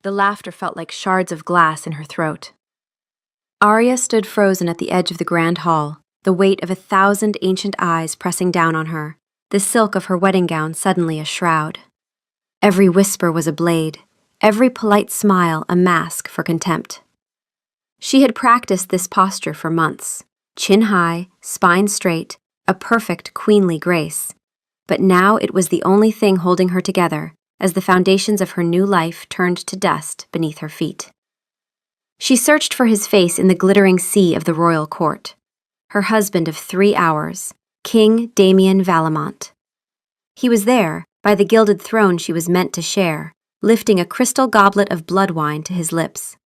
The laughter felt like shards of glass in her throat. Arya stood frozen at the edge of the grand hall, the weight of 1,000 ancient eyes pressing down on her, the silk of her wedding gown suddenly a shroud. Every whisper was a blade, every polite smile a mask for contempt. She had practiced this posture for months, chin high, spine straight, a perfect queenly grace. But now it was the only thing holding her together, as the foundations of her new life turned to dust beneath her feet. She searched for his face in the glittering sea of the royal court. Her husband of 3 hours, King Damien Valamont. He was there, by the gilded throne she was meant to share, lifting a crystal goblet of blood wine to his lips.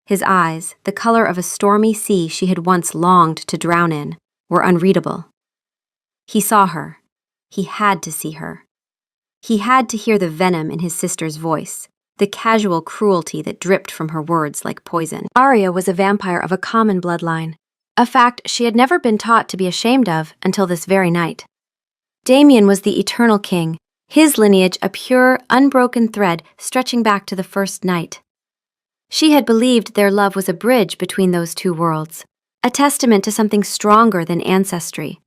His eyes, the color of a stormy sea she had once longed to drown in, were unreadable. He saw her. He had to see her. He had to hear the venom in his sister's voice, the casual cruelty that dripped from her words like poison. Arya was a vampire of a common bloodline, a fact she had never been taught to be ashamed of until this very night. Damien was the eternal king, his lineage a pure, unbroken thread stretching back to the first night. She had believed their love was a bridge between those two worlds, a testament to something stronger than ancestry.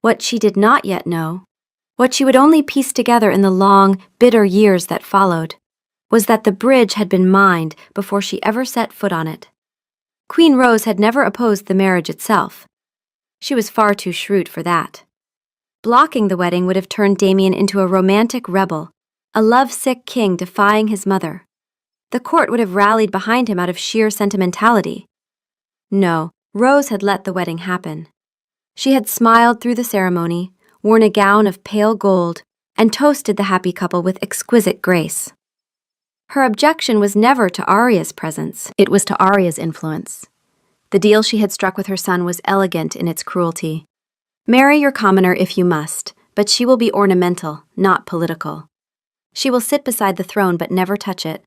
What she did not yet know, what she would only piece together in the long, bitter years that followed, was that the bridge had been mined before she ever set foot on it. Queen Rose had never opposed the marriage itself. She was far too shrewd for that. Blocking the wedding would have turned Damien into a romantic rebel, a lovesick king defying his mother. The court would have rallied behind him out of sheer sentimentality. No, Rose had let the wedding happen. She had smiled through the ceremony, worn a gown of pale gold, and toasted the happy couple with exquisite grace. Her objection was never to Arya's presence, it was to Arya's influence. The deal she had struck with her son was elegant in its cruelty. Marry your commoner if you must, but she will be ornamental, not political. She will sit beside the throne but never touch it.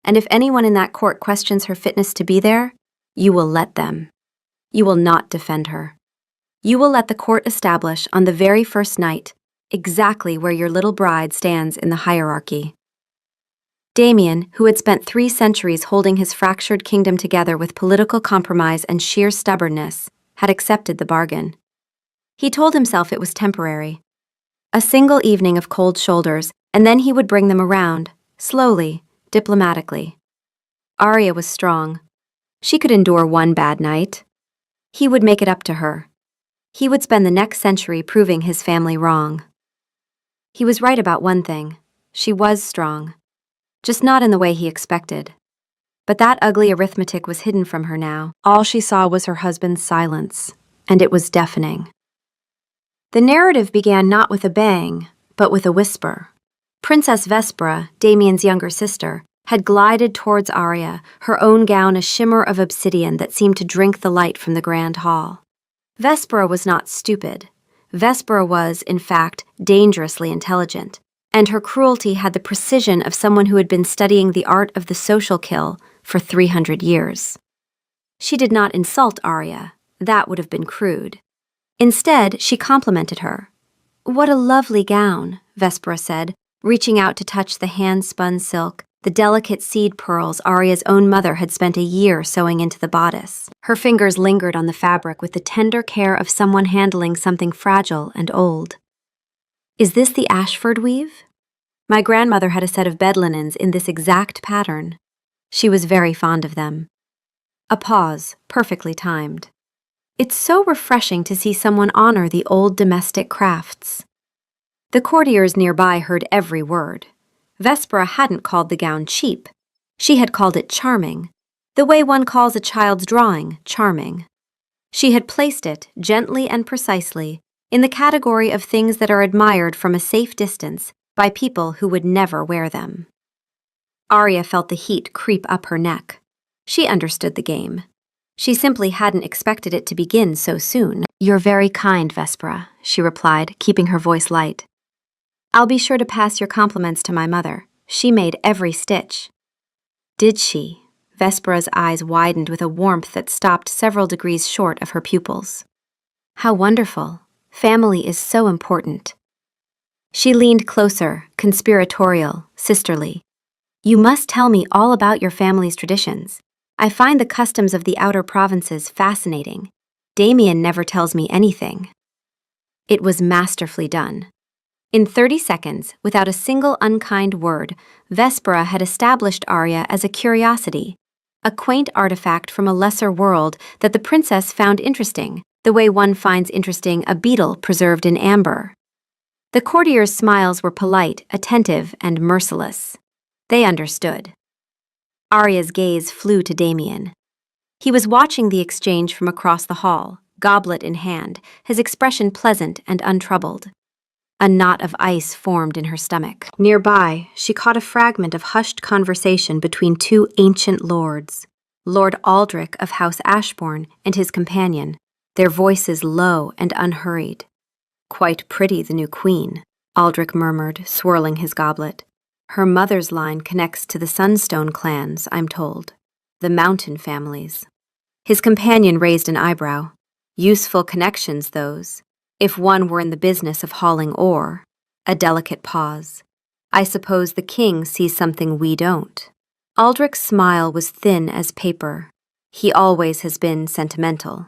And if anyone in that court questions her fitness to be there, you will let them. You will not defend her. You will let the court establish on the very first night exactly where your little bride stands in the hierarchy. Damien, who had spent 3 centuries holding his fractured kingdom together with political compromise and sheer stubbornness, had accepted the bargain. He told himself it was temporary. A single evening of cold shoulders, and then he would bring them around, slowly, diplomatically. Arya was strong. She could endure one bad night. He would make it up to her. He would spend the next century proving his family wrong. He was right about one thing. She was strong. Just not in the way he expected. But that ugly arithmetic was hidden from her now. All she saw was her husband's silence, and it was deafening. The narrative began not with a bang, but with a whisper. Princess Vespera, Damien's younger sister, had glided towards Arya, her own gown a shimmer of obsidian that seemed to drink the light from the grand hall. Vespera was not stupid. Vespera was, in fact, dangerously intelligent, and her cruelty had the precision of someone who had been studying the art of the social kill for 300 years. She did not insult Arya. That would have been crude. Instead, she complimented her. "What a lovely gown," Vespera said, reaching out to touch the hand-spun silk, the delicate seed pearls Arya's own mother had spent a year sewing into the bodice. Her fingers lingered on the fabric with the tender care of someone handling something fragile and old. "Is this the Ashford weave? My grandmother had a set of bed linens in this exact pattern. She was very fond of them." A pause, perfectly timed. It's so refreshing to see someone honor the old domestic crafts. The courtiers nearby heard every word. Vespera hadn't called the gown cheap. She had called it charming, the way one calls a child's drawing charming. She had placed it, gently and precisely, in the category of things that are admired from a safe distance by people who would never wear them. Arya felt the heat creep up her neck. She understood the game. She simply hadn't expected it to begin so soon. "You're very kind, Vespera," she replied, keeping her voice light. "I'll be sure to pass your compliments to my mother. She made every stitch." Did she? Vespera's eyes widened with a warmth that stopped several degrees short of her pupils. How wonderful. Family is so important. She leaned closer, conspiratorial, sisterly. You must tell me all about your family's traditions. I find the customs of the outer provinces fascinating. Damien never tells me anything. It was masterfully done. In 30 seconds, without a single unkind word, Vespera had established Arya as a curiosity, a quaint artifact from a lesser world that the princess found interesting, the way one finds interesting a beetle preserved in amber. The courtiers' smiles were polite, attentive, and merciless. They understood. Arya's gaze flew to Damien. He was watching the exchange from across the hall, goblet in hand, his expression pleasant and untroubled. A knot of ice formed in her stomach. Nearby, she caught a fragment of hushed conversation between two ancient lords, Lord Aldrich of House Ashbourne and his companion, their voices low and unhurried. "Quite pretty, the new queen," Aldrich murmured, swirling his goblet. "Her mother's line connects to the Sunstone clans, I'm told. The mountain families." His companion raised an eyebrow. Useful connections, those. If one were in the business of hauling ore. A delicate pause. "I suppose the king sees something we don't." Aldrich's smile was thin as paper. He always has been sentimental.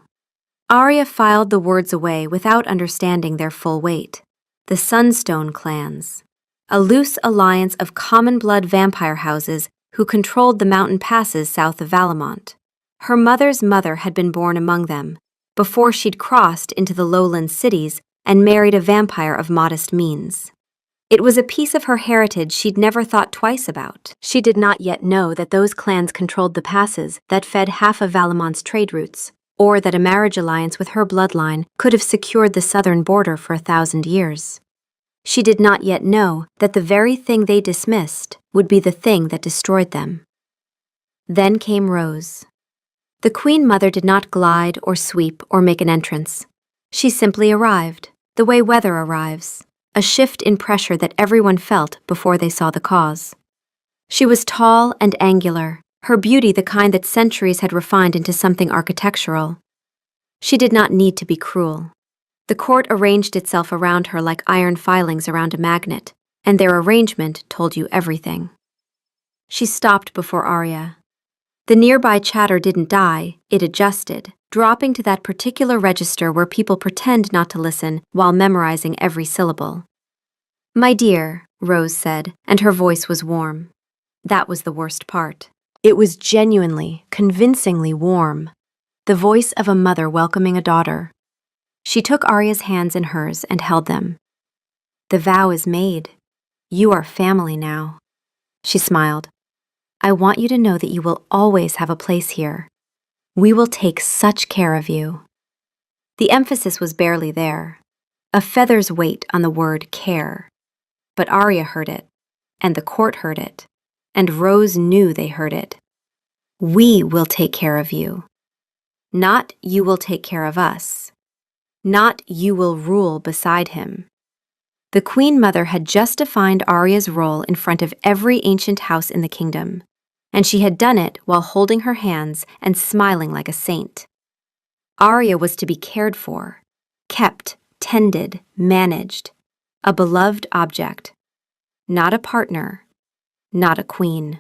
Arya filed the words away without understanding their full weight. The Sunstone clans. A loose alliance of common-blood vampire houses who controlled the mountain passes south of Valamont. Her mother's mother had been born among them, before she'd crossed into the lowland cities and married a vampire of modest means. It was a piece of her heritage she'd never thought twice about. She did not yet know that those clans controlled the passes that fed half of Valamont's trade routes, or that a marriage alliance with her bloodline could have secured the southern border for 1,000 years. She did not yet know that the very thing they dismissed would be the thing that destroyed them. Then came Rose. The Queen Mother did not glide or sweep or make an entrance. She simply arrived, the way weather arrives, a shift in pressure that everyone felt before they saw the cause. She was tall and angular, her beauty the kind that centuries had refined into something architectural. She did not need to be cruel. The court arranged itself around her like iron filings around a magnet, and their arrangement told you everything. She stopped before Arya. The nearby chatter didn't die, it adjusted, dropping to that particular register where people pretend not to listen while memorizing every syllable. "My dear," Rose said, and her voice was warm. That was the worst part. It was genuinely, convincingly warm. The voice of a mother welcoming a daughter. She took Arya's hands in hers and held them. "The vow is made. You are family now." She smiled. "I want you to know that you will always have a place here. We will take such care of you." The emphasis was barely there. A feather's weight on the word care. But Arya heard it, and the court heard it, and Rose knew they heard it. "We will take care of you. Not you will take care of us. Not you will rule beside him." The Queen Mother had just defined Arya's role in front of every ancient house in the kingdom, and she had done it while holding her hands and smiling like a saint. Arya was to be cared for, kept, tended, managed, a beloved object, not a partner, not a queen.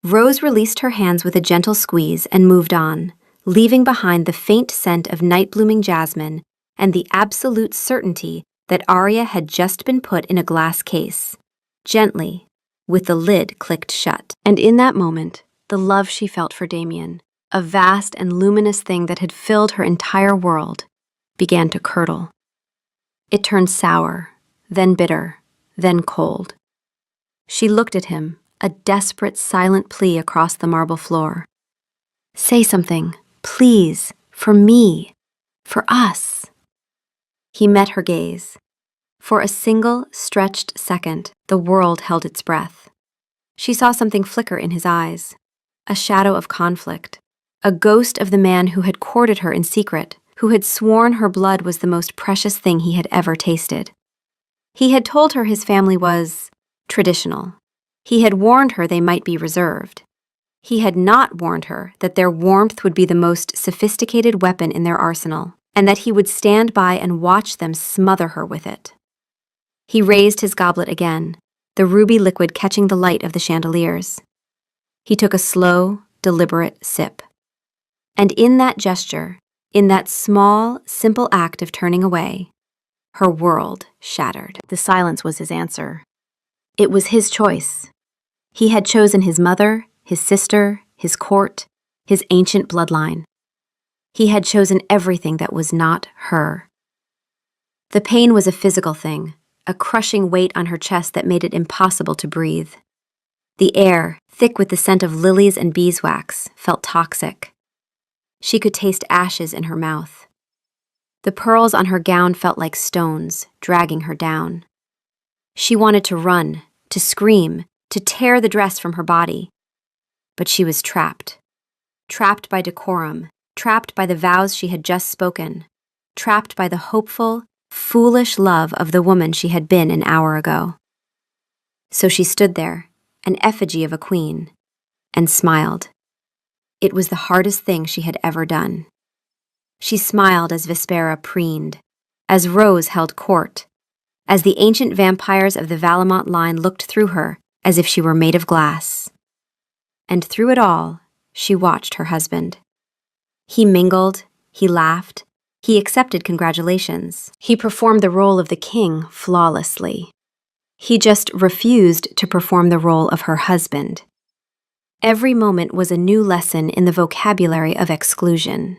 Rose released her hands with a gentle squeeze and moved on, leaving behind the faint scent of night-blooming jasmine and the absolute certainty that Arya had just been put in a glass case, gently, with the lid clicked shut. And in that moment, the love she felt for Damien, a vast and luminous thing that had filled her entire world, began to curdle. It turned sour, then bitter, then cold. She looked at him, a desperate, silent plea across the marble floor. "Say something, please, for me, for us." He met her gaze. For a single, stretched second, the world held its breath. She saw something flicker in his eyes, a shadow of conflict, a ghost of the man who had courted her in secret, who had sworn her blood was the most precious thing he had ever tasted. He had told her his family was traditional. He had warned her they might be reserved. He had not warned her that their warmth would be the most sophisticated weapon in their arsenal, and that he would stand by and watch them smother her with it. He raised his goblet again, the ruby liquid catching the light of the chandeliers. He took a slow, deliberate sip. And in that gesture, in that small, simple act of turning away, her world shattered. The silence was his answer. It was his choice. He had chosen his mother, his sister, his court, his ancient bloodline. He had chosen everything that was not her. The pain was a physical thing, a crushing weight on her chest that made it impossible to breathe. The air, thick with the scent of lilies and beeswax, felt toxic. She could taste ashes in her mouth. The pearls on her gown felt like stones, dragging her down. She wanted to run, to scream, to tear the dress from her body. But she was trapped. Trapped by decorum, trapped by the vows she had just spoken, trapped by the hopeful, foolish love of the woman she had been an hour ago. So she stood there, an effigy of a queen, and smiled. It was the hardest thing she had ever done. She smiled as Vespera preened, as Rose held court, as the ancient vampires of the Valamont line looked through her as if she were made of glass. And through it all, she watched her husband. He mingled, he laughed, he accepted congratulations. He performed the role of the king flawlessly. He just refused to perform the role of her husband. Every moment was a new lesson in the vocabulary of exclusion.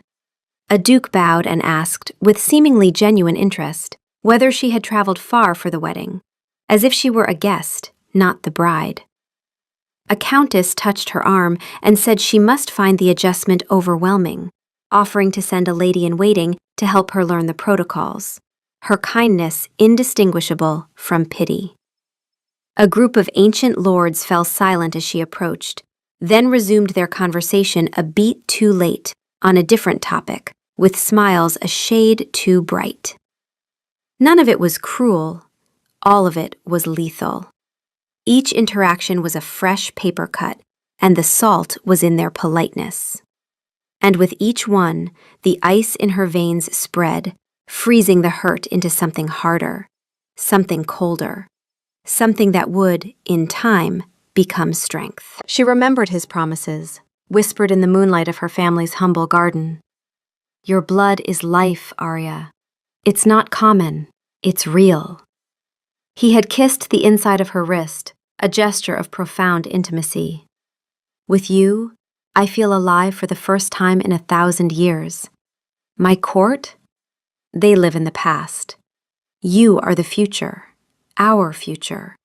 A duke bowed and asked, with seemingly genuine interest, whether she had traveled far for the wedding, as if she were a guest, not the bride. A countess touched her arm and said she must find the adjustment overwhelming, offering to send a lady-in-waiting to help her learn the protocols, her kindness indistinguishable from pity. A group of ancient lords fell silent as she approached, then resumed their conversation a beat too late, on a different topic, with smiles a shade too bright. None of it was cruel, all of it was lethal. Each interaction was a fresh paper cut, and the salt was in their politeness. And with each one, the ice in her veins spread, freezing the hurt into something harder, something colder, something that would, in time, become strength. She remembered his promises, whispered in the moonlight of her family's humble garden. Your blood is life, Arya. It's not common, it's real. He had kissed the inside of her wrist, a gesture of profound intimacy. With you, I feel alive for the first time in 1,000 years. My court? They live in the past. You are the future, our future.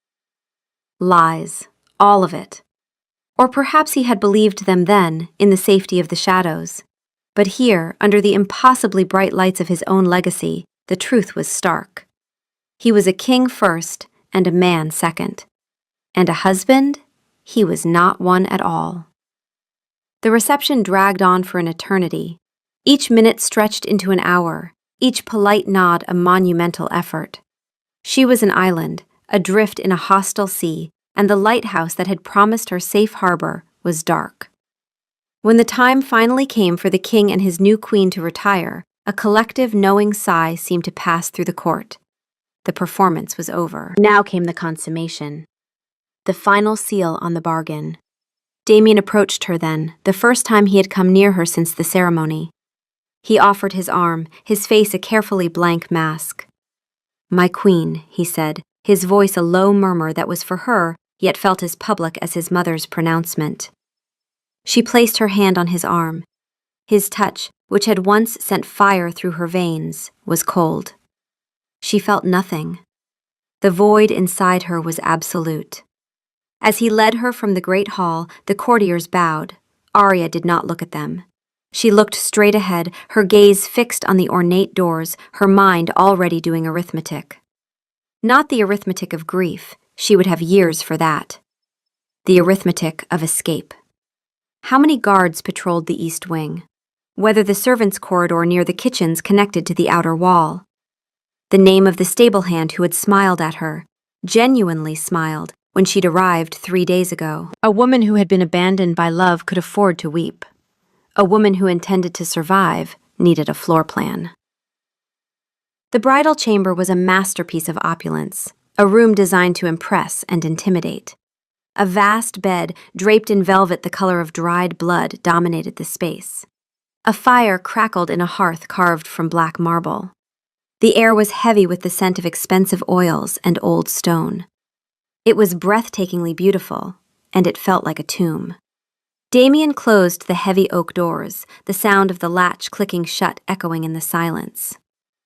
Lies, all of it. Or perhaps he had believed them then, in the safety of the shadows. But here, under the impossibly bright lights of his own legacy, the truth was stark. He was a king first, and a man second. And a husband? He was not one at all. The reception dragged on for an eternity. Each minute stretched into an hour, each polite nod a monumental effort. She was an island, adrift in a hostile sea, and the lighthouse that had promised her safe harbor was dark. When the time finally came for the king and his new queen to retire, a collective knowing sigh seemed to pass through the court. The performance was over. Now came the consummation. The final seal on the bargain. Damien approached her then, the first time he had come near her since the ceremony. He offered his arm, his face a carefully blank mask. My queen, he said, his voice a low murmur that was for her, yet felt as public as his mother's pronouncement. She placed her hand on his arm. His touch, which had once sent fire through her veins, was cold. She felt nothing. The void inside her was absolute. As he led her from the great hall, the courtiers bowed. Arya did not look at them. She looked straight ahead, her gaze fixed on the ornate doors, her mind already doing arithmetic. Not the arithmetic of grief, she would have years for that. The arithmetic of escape. How many guards patrolled the east wing? Whether the servants' corridor near the kitchens connected to the outer wall? The name of the stable hand who had smiled at her, genuinely smiled, when she'd arrived 3 days ago. A woman who had been abandoned by love could afford to weep. A woman who intended to survive needed a floor plan. The bridal chamber was a masterpiece of opulence, a room designed to impress and intimidate. A vast bed, draped in velvet the color of dried blood, dominated the space. A fire crackled in a hearth carved from black marble. The air was heavy with the scent of expensive oils and old stone. It was breathtakingly beautiful, and it felt like a tomb. Damien closed the heavy oak doors, the sound of the latch clicking shut echoing in the silence.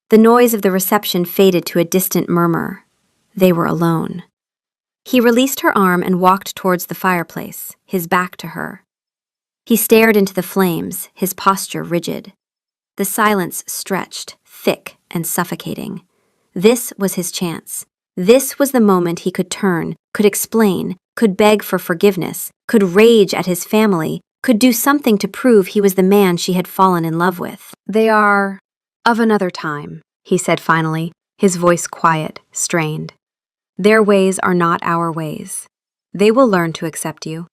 The noise of the reception faded to a distant murmur. They were alone. He released her arm and walked towards the fireplace, his back to her. He stared into the flames, his posture rigid. The silence stretched, thick and suffocating. This was his chance. This was the moment he could turn, could explain, could beg for forgiveness, could rage at his family, could do something to prove he was the man she had fallen in love with. "They are of another time," he said finally, his voice quiet, strained. "Their ways are not our ways. They will learn to accept you."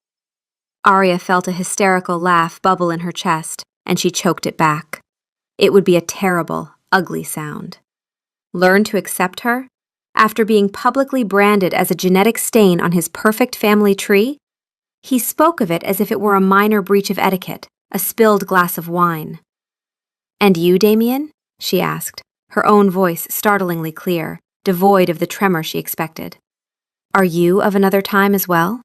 Arya felt a hysterical laugh bubble in her chest, and she choked it back. It would be a terrible, ugly sound. Learn to accept her? After being publicly branded as a genetic stain on his perfect family tree? He spoke of it as if it were a minor breach of etiquette, a spilled glass of wine. "And you, Damien?" she asked, her own voice startlingly clear, devoid of the tremor she expected. "Are you of another time as well?"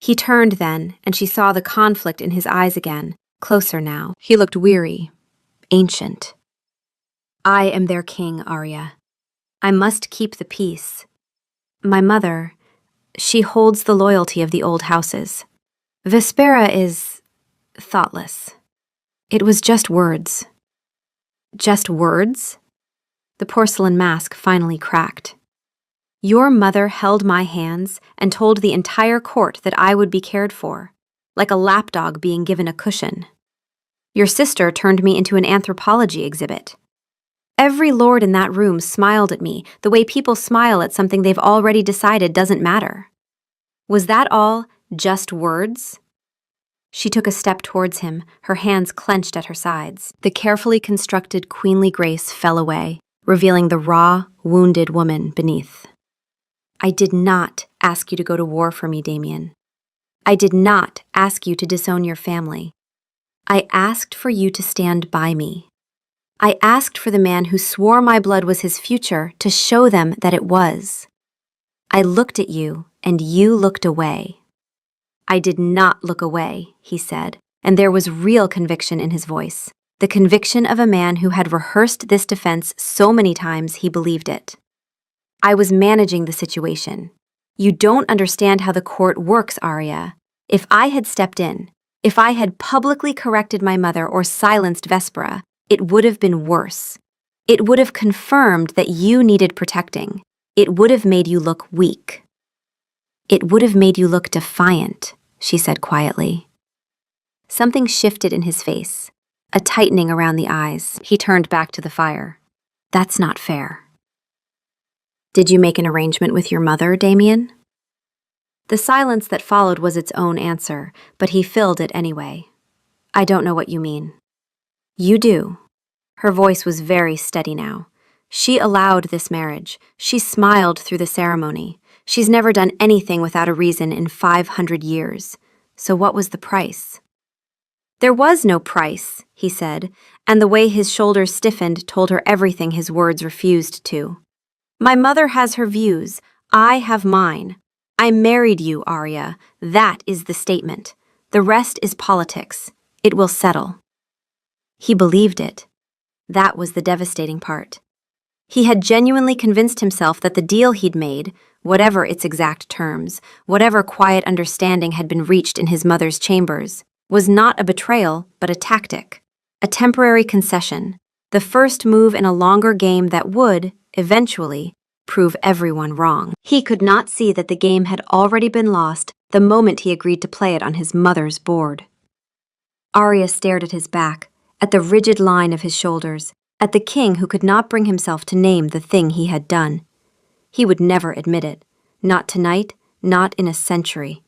He turned then, and she saw the conflict in his eyes again, closer now. He looked weary, ancient. "I am their king, Arya. I must keep the peace. My mother, she holds the loyalty of the old houses. Vespera is thoughtless. It was just words." "Just words?" The porcelain mask finally cracked. "Your mother held my hands and told the entire court that I would be cared for, like a lapdog being given a cushion. Your sister turned me into an anthropology exhibit. Every lord in that room smiled at me the way people smile at something they've already decided doesn't matter. Was that all just words?" She took a step towards him, her hands clenched at her sides. The carefully constructed queenly grace fell away, revealing the raw, wounded woman beneath. "I did not ask you to go to war for me, Damien. I did not ask you to disown your family. I asked for you to stand by me. I asked for the man who swore my blood was his future to show them that it was. I looked at you, and you looked away." "I did not look away," he said, and there was real conviction in his voice, the conviction of a man who had rehearsed this defense so many times he believed it. "I was managing the situation. You don't understand how the court works, Arya. If I had stepped in, if I had publicly corrected my mother or silenced Vespera, it would have been worse. It would have confirmed that you needed protecting. It would have made you look weak." "It would have made you look defiant," she said quietly. Something shifted in his face, a tightening around the eyes. He turned back to the fire. "That's not fair." "Did you make an arrangement with your mother, Damien?" The silence that followed was its own answer, but he filled it anyway. "I don't know what you mean." "You do." Her voice was very steady now. "She allowed this marriage. She smiled through the ceremony. She's never done anything without a reason in 500 years. So what was the price?" "There was no price," he said, and the way his shoulders stiffened told her everything his words refused to. "My mother has her views. I have mine. I married you, Arya. That is the statement. The rest is politics. It will settle." He believed it. That was the devastating part. He had genuinely convinced himself that the deal he'd made, whatever its exact terms, whatever quiet understanding had been reached in his mother's chambers, was not a betrayal, but a tactic, a temporary concession, the first move in a longer game that would, eventually, prove everyone wrong. He could not see that the game had already been lost the moment he agreed to play it on his mother's board. Arya stared at his back, at the rigid line of his shoulders, at the king who could not bring himself to name the thing he had done. He would never admit it, not tonight, not in a century.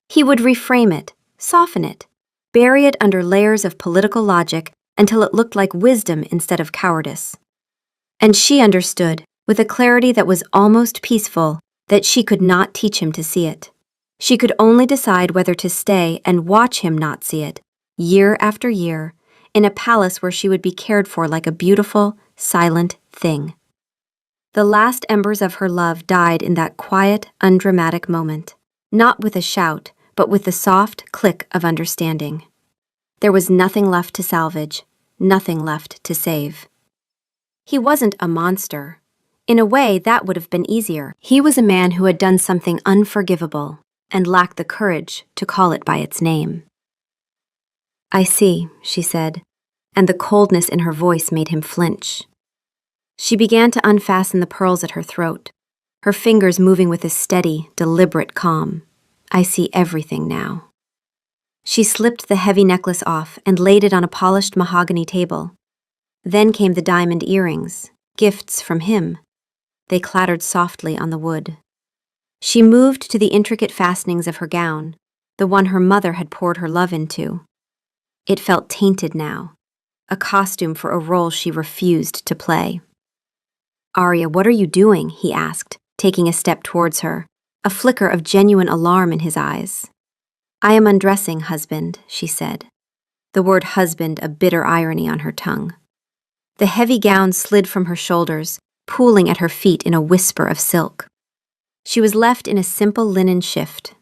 He would reframe it, soften it, bury it under layers of political logic until it looked like wisdom instead of cowardice. And she understood, with a clarity that was almost peaceful, that she could not teach him to see it. She could only decide whether to stay and watch him not see it, year after year, in a palace where she would be cared for like a beautiful, silent thing. The last embers of her love died in that quiet, undramatic moment, not with a shout, but with the soft click of understanding. There was nothing left to salvage, nothing left to save. He wasn't a monster. In a way, that would have been easier. He was a man who had done something unforgivable and lacked the courage to call it by its name. "I see," she said, and the coldness in her voice made him flinch. She began to unfasten the pearls at her throat, her fingers moving with a steady, deliberate calm. "I see everything now." She slipped the heavy necklace off and laid it on a polished mahogany table. Then came the diamond earrings, gifts from him. They clattered softly on the wood. She moved to the intricate fastenings of her gown, the one her mother had poured her love into. It felt tainted now, a costume for a role she refused to play. "Arya, what are you doing?" he asked, taking a step towards her, a flicker of genuine alarm in his eyes. "I am undressing, husband," she said, the word husband a bitter irony on her tongue. The heavy gown slid from her shoulders, pooling at her feet in a whisper of silk. She was left in a simple linen shift.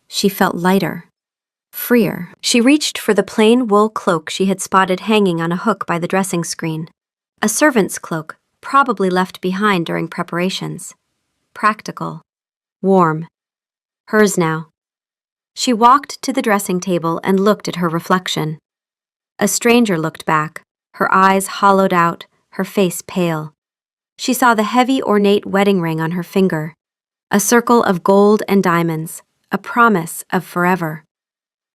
She felt lighter, freer. She reached for the plain wool cloak she had spotted hanging on a hook by the dressing screen. A servant's cloak, probably left behind during preparations. Practical. Warm. Hers now. She walked to the dressing table and looked at her reflection. A stranger looked back, her eyes hollowed out, her face pale. She saw the heavy, ornate wedding ring on her finger, a circle of gold and diamonds, a promise of forever.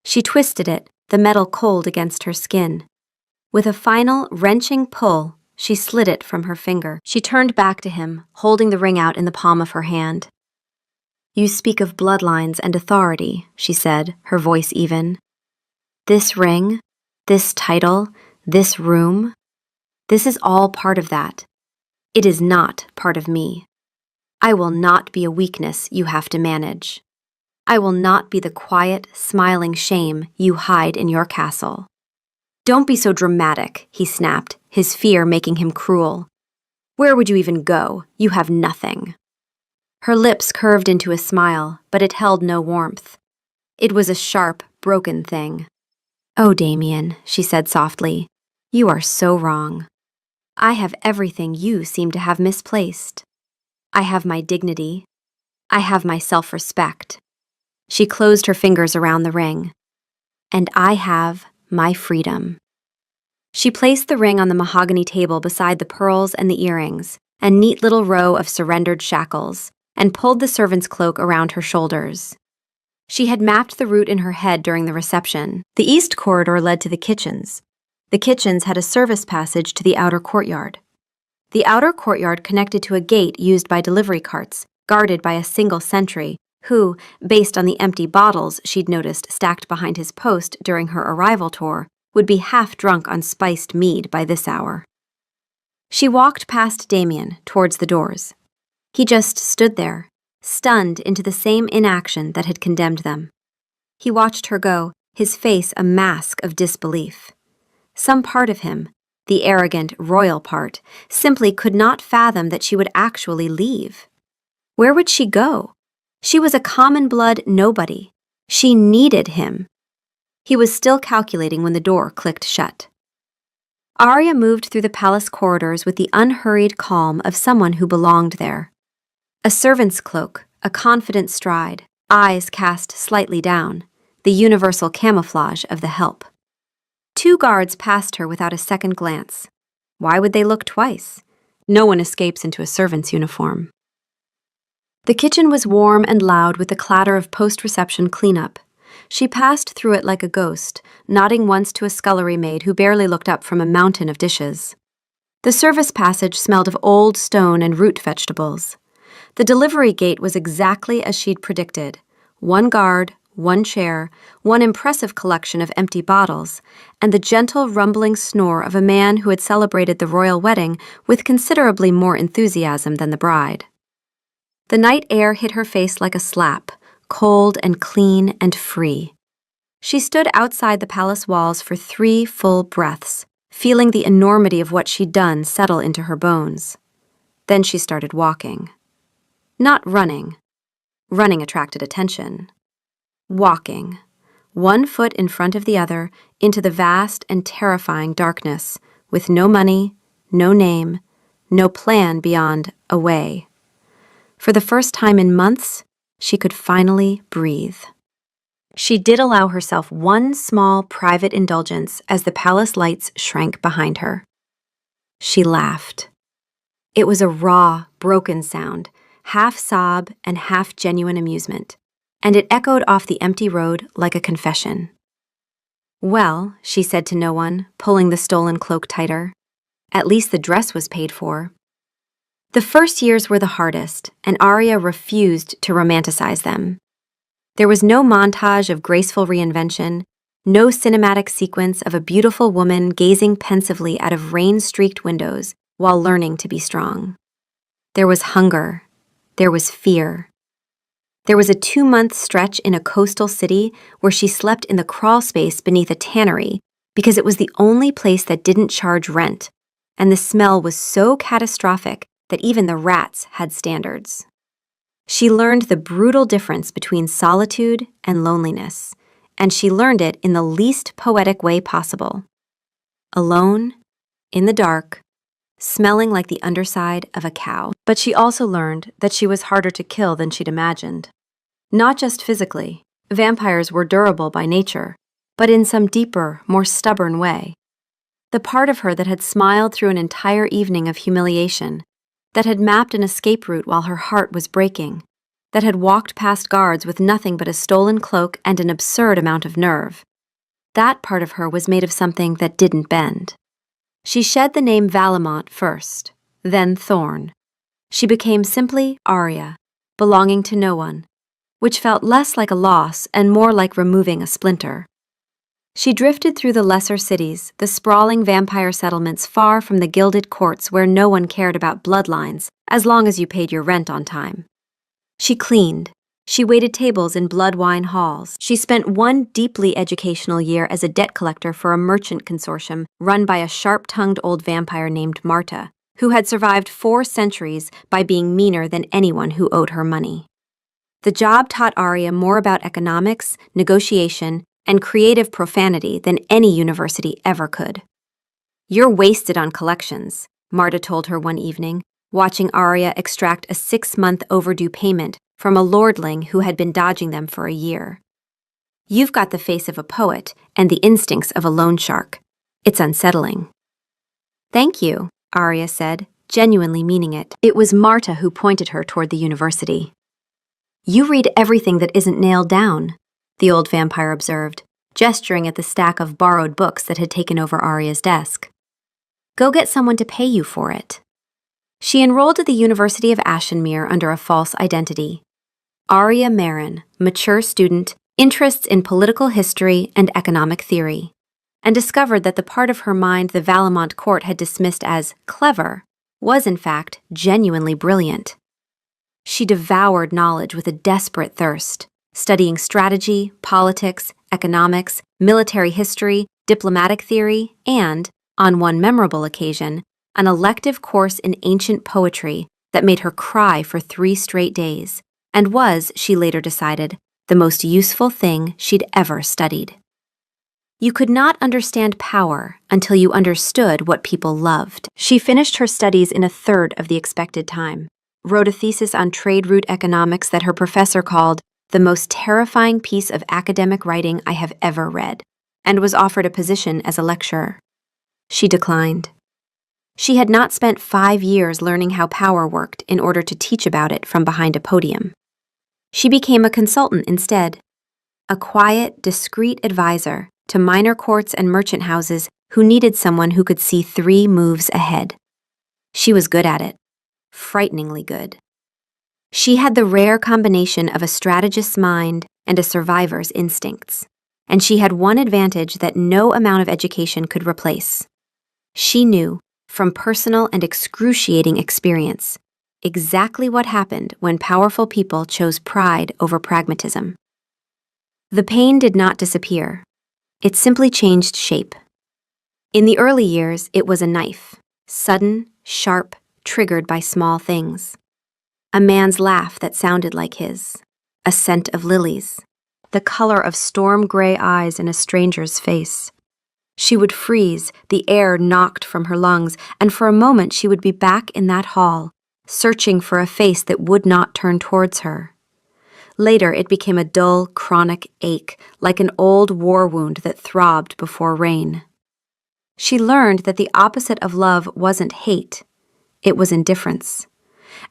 She twisted it, the metal cold against her skin. With a final, wrenching pull, she slid it from her finger. She turned back to him, holding the ring out in the palm of her hand. "You speak of bloodlines and authority," she said, her voice even. "This ring, this title, this room, this is all part of that. It is not part of me. I will not be a weakness you have to manage. I will not be the quiet, smiling shame you hide in your castle." "Don't be so dramatic," he snapped, his fear making him cruel. "Where would you even go? You have nothing." Her lips curved into a smile, but it held no warmth. It was a sharp, broken thing. "Oh, Damien," she said softly, "you are so wrong. I have everything you seem to have misplaced. I have my dignity. I have my self-respect." She closed her fingers around the ring. "And I have my freedom." She placed the ring on the mahogany table beside the pearls and the earrings, a neat little row of surrendered shackles, and pulled the servant's cloak around her shoulders. She had mapped the route in her head during the reception. The east corridor led to the kitchens. The kitchens had a service passage to the outer courtyard. The outer courtyard connected to a gate used by delivery carts, guarded by a single sentry, who, based on the empty bottles she'd noticed stacked behind his post during her arrival tour, would be half drunk on spiced mead by this hour. She walked past Damien, towards the doors. He just stood there, stunned into the same inaction that had condemned them. He watched her go, his face a mask of disbelief. Some part of him, the arrogant, royal part, simply could not fathom that she would actually leave. Where would she go? She was a common-blood nobody. She needed him. He was still calculating when the door clicked shut. Arya moved through the palace corridors with the unhurried calm of someone who belonged there. A servant's cloak, a confident stride, eyes cast slightly down, the universal camouflage of the help. 2 guards passed her without a second glance. Why would they look twice? No one escapes into a servant's uniform. The kitchen was warm and loud with the clatter of post-reception cleanup. She passed through it like a ghost, nodding once to a scullery maid who barely looked up from a mountain of dishes. The service passage smelled of old stone and root vegetables. The delivery gate was exactly as she'd predicted. 1 guard, one chair, one impressive collection of empty bottles, and the gentle rumbling snore of a man who had celebrated the royal wedding with considerably more enthusiasm than the bride. The night air hit her face like a slap, cold and clean and free. She stood outside the palace walls for 3 full breaths, feeling the enormity of what she'd done settle into her bones. Then she started walking. Not running. Running attracted attention. Walking, one foot in front of the other, into the vast and terrifying darkness, with no money, no name, no plan beyond away. For the first time in months, she could finally breathe. She did allow herself one small private indulgence as the palace lights shrank behind her. She laughed. It was a raw, broken sound, half sob and half genuine amusement, and it echoed off the empty road like a confession. "Well," she said to no one, pulling the stolen cloak tighter, "at least the dress was paid for." The first years were the hardest, and Arya refused to romanticize them. There was no montage of graceful reinvention, no cinematic sequence of a beautiful woman gazing pensively out of rain-streaked windows while learning to be strong. There was hunger. There was fear. There was a 2-month stretch in a coastal city where she slept in the crawl space beneath a tannery because it was the only place that didn't charge rent, and the smell was so catastrophic that even the rats had standards. She learned the brutal difference between solitude and loneliness, and she learned it in the least poetic way possible. Alone, in the dark, smelling like the underside of a cow. But she also learned that she was harder to kill than she'd imagined. Not just physically. Vampires were durable by nature, but in some deeper, more stubborn way. The part of her that had smiled through an entire evening of humiliation, that had mapped an escape route while her heart was breaking, that had walked past guards with nothing but a stolen cloak and an absurd amount of nerve. That part of her was made of something that didn't bend. She shed the name Valamont first, then Thorn. She became simply Arya, belonging to no one, which felt less like a loss and more like removing a splinter. She drifted through the lesser cities, the sprawling vampire settlements far from the gilded courts where no one cared about bloodlines as long as you paid your rent on time. She cleaned. She waited tables in blood wine halls. She spent one deeply educational year as a debt collector for a merchant consortium run by a sharp-tongued old vampire named Marta, who had survived 4 centuries by being meaner than anyone who owed her money. The job taught Arya more about economics, negotiation, and creative profanity than any university ever could. "You're wasted on collections," Marta told her one evening, watching Arya extract a 6-month overdue payment from a lordling who had been dodging them for a year. "You've got the face of a poet and the instincts of a loan shark. It's unsettling." "Thank you," Arya said, genuinely meaning it. It was Marta who pointed her toward the university. "You read everything that isn't nailed down," the old vampire observed, gesturing at the stack of borrowed books that had taken over Arya's desk. "Go get someone to pay you for it." She enrolled at the University of Ashenmere under a false identity. Arya Marin, mature student, interests in political history and economic theory, and discovered that the part of her mind the Valamont court had dismissed as clever was in fact genuinely brilliant. She devoured knowledge with a desperate thirst, studying strategy, politics, economics, military history, diplomatic theory, and, on one memorable occasion, an elective course in ancient poetry that made her cry for 3 straight days, and was, she later decided, the most useful thing she'd ever studied. You could not understand power until you understood what people loved. She finished her studies in a third of the expected time, wrote a thesis on trade route economics that her professor called the most terrifying piece of academic writing I have ever read, and was offered a position as a lecturer. She declined. She had not spent 5 years learning how power worked in order to teach about it from behind a podium. She became a consultant instead, a quiet, discreet advisor to minor courts and merchant houses who needed someone who could see 3 moves ahead. She was good at it, frighteningly good. She had the rare combination of a strategist's mind and a survivor's instincts. And she had one advantage that no amount of education could replace. She knew, from personal and excruciating experience, exactly what happened when powerful people chose pride over pragmatism. The pain did not disappear. It simply changed shape. In the early years, it was a knife, sudden, sharp, triggered by small things. A man's laugh that sounded like his, a scent of lilies, the color of storm-gray eyes in a stranger's face. She would freeze, the air knocked from her lungs, and for a moment she would be back in that hall, searching for a face that would not turn towards her. Later, it became a dull, chronic ache, like an old war wound that throbbed before rain. She learned that the opposite of love wasn't hate, it was indifference.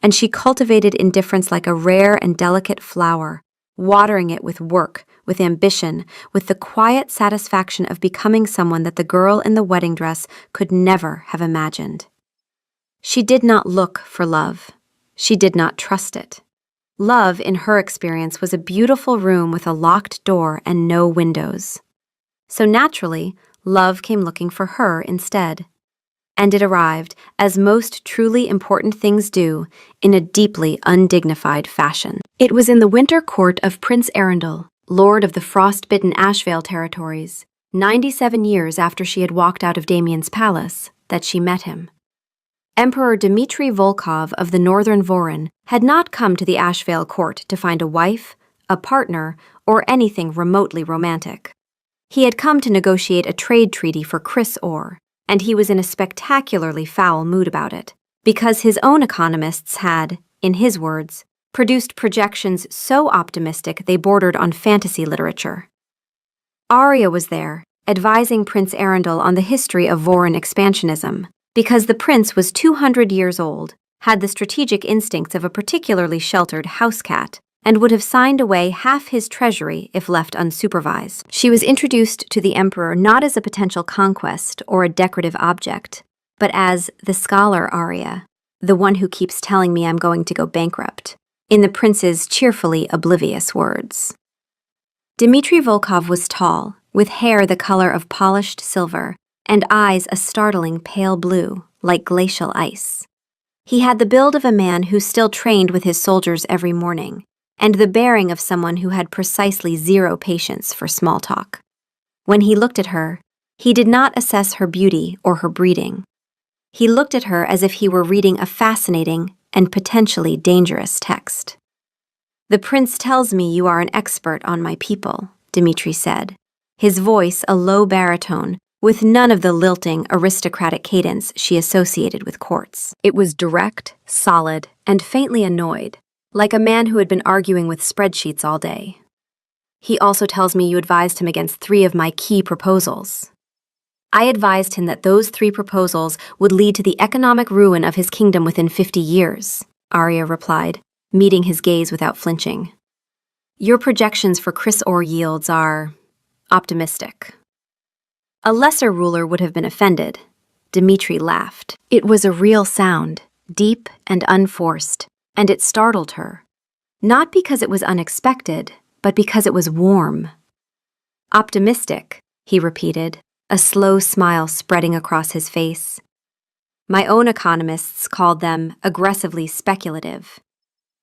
And she cultivated indifference like a rare and delicate flower, watering it with work, with ambition, with the quiet satisfaction of becoming someone that the girl in the wedding dress could never have imagined. She did not look for love. She did not trust it. Love, in her experience, was a beautiful room with a locked door and no windows. So naturally, love came looking for her instead. And it arrived, as most truly important things do, in a deeply undignified fashion. It was in the winter court of Prince Arundel, lord of the frost-bitten Ashvale territories, 97 years after she had walked out of Damien's palace, that she met him. Emperor Dmitry Volkov of the northern Voron had not come to the Ashvale court to find a wife, a partner, or anything remotely romantic. He had come to negotiate a trade treaty for Chris Orr, and he was in a spectacularly foul mood about it, because his own economists had, in his words, produced projections so optimistic they bordered on fantasy literature. Arya was there, advising Prince Arundel on the history of Voron expansionism, because the prince was 200 years old, had the strategic instincts of a particularly sheltered house cat, and would have signed away half his treasury if left unsupervised. She was introduced to the emperor not as a potential conquest or a decorative object, but as the scholar Arya, the one who keeps telling me I'm going to go bankrupt, in the prince's cheerfully oblivious words. Dmitry Volkov was tall, with hair the color of polished silver, and eyes a startling pale blue, like glacial ice. He had the build of a man who still trained with his soldiers every morning, and the bearing of someone who had precisely zero patience for small talk. When he looked at her, he did not assess her beauty or her breeding. He looked at her as if he were reading a fascinating and potentially dangerous text. "The prince tells me you are an expert on my people," Dmitry said, his voice a low baritone, with none of the lilting, aristocratic cadence she associated with courts. It was direct, solid, and faintly annoyed, like a man who had been arguing with spreadsheets all day. "He also tells me you advised him against 3 of my key proposals." "I advised him that those 3 proposals would lead to the economic ruin of his kingdom within 50 years, Arya replied, meeting his gaze without flinching. "Your projections for Chris Orr yields are optimistic." A lesser ruler would have been offended. Dmitry laughed. It was a real sound, deep and unforced, and it startled her. Not because it was unexpected, but because it was warm. "Optimistic," he repeated, a slow smile spreading across his face. "My own economists called them aggressively speculative.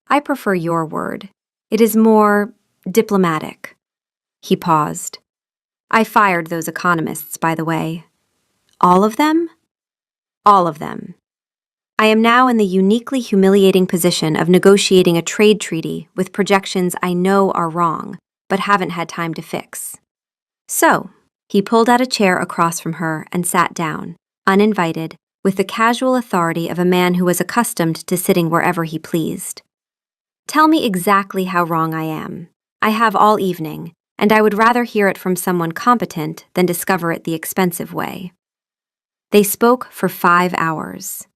I prefer your word. It is more diplomatic." He paused. "I fired those economists, by the way." "All of them?" "All of them. I am now in the uniquely humiliating position of negotiating a trade treaty with projections I know are wrong, but haven't had time to fix." So, he pulled out a chair across from her and sat down, uninvited, with the casual authority of a man who was accustomed to sitting wherever he pleased. "Tell me exactly how wrong I am. I have all evening, and I would rather hear it from someone competent than discover it the expensive way." They spoke for 5 hours.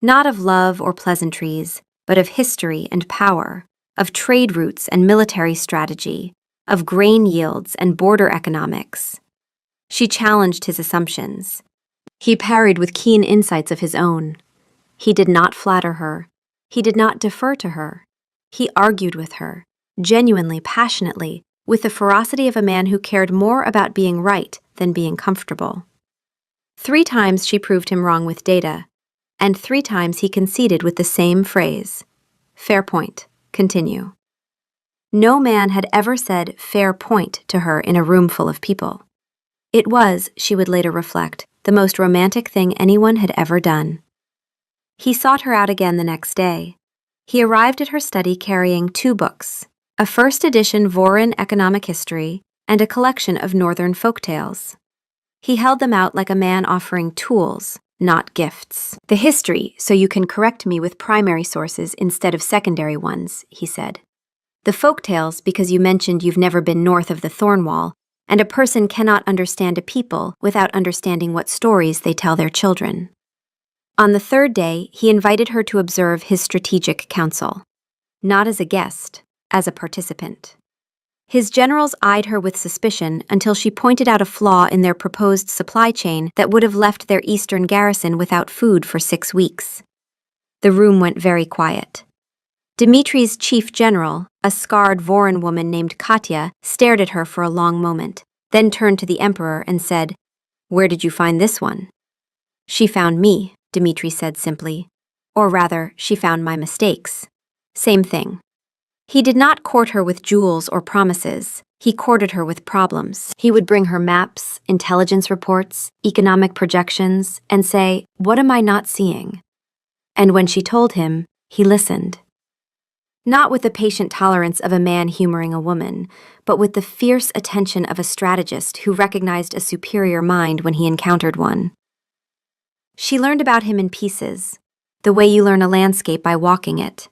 Not of love or pleasantries, but of history and power, of trade routes and military strategy, of grain yields and border economics. She challenged his assumptions. He parried with keen insights of his own. He did not flatter her. He did not defer to her. He argued with her, genuinely, passionately, with the ferocity of a man who cared more about being right than being comfortable. 3 times she proved him wrong with data, and 3 times he conceded with the same phrase, "Fair point, continue." No man had ever said "fair point" to her in a room full of people. It was, she would later reflect, the most romantic thing anyone had ever done. He sought her out again the next day. He arrived at her study carrying 2 books, a first edition Voron economic history and a collection of northern folk tales. He held them out like a man offering tools, not gifts. "The history, so you can correct me with primary sources instead of secondary ones," he said. "The folk tales, because you mentioned you've never been north of the Thorn Wall, and a person cannot understand a people without understanding what stories they tell their children." On the 3rd day, he invited her to observe his strategic council. Not as a guest, as a participant. His generals eyed her with suspicion until she pointed out a flaw in their proposed supply chain that would have left their eastern garrison without food for 6 weeks. The room went very quiet. Dmitri's chief general, a scarred Voron woman named Katya, stared at her for a long moment, then turned to the emperor and said, "Where did you find this one?" "She found me," Dmitri said simply. "Or rather, she found my mistakes. Same thing." He did not court her with jewels or promises. He courted her with problems. He would bring her maps, intelligence reports, economic projections, and say, "What am I not seeing?" And when she told him, he listened. Not with the patient tolerance of a man humoring a woman, but with the fierce attention of a strategist who recognized a superior mind when he encountered one. She learned about him in pieces, the way you learn a landscape by walking it.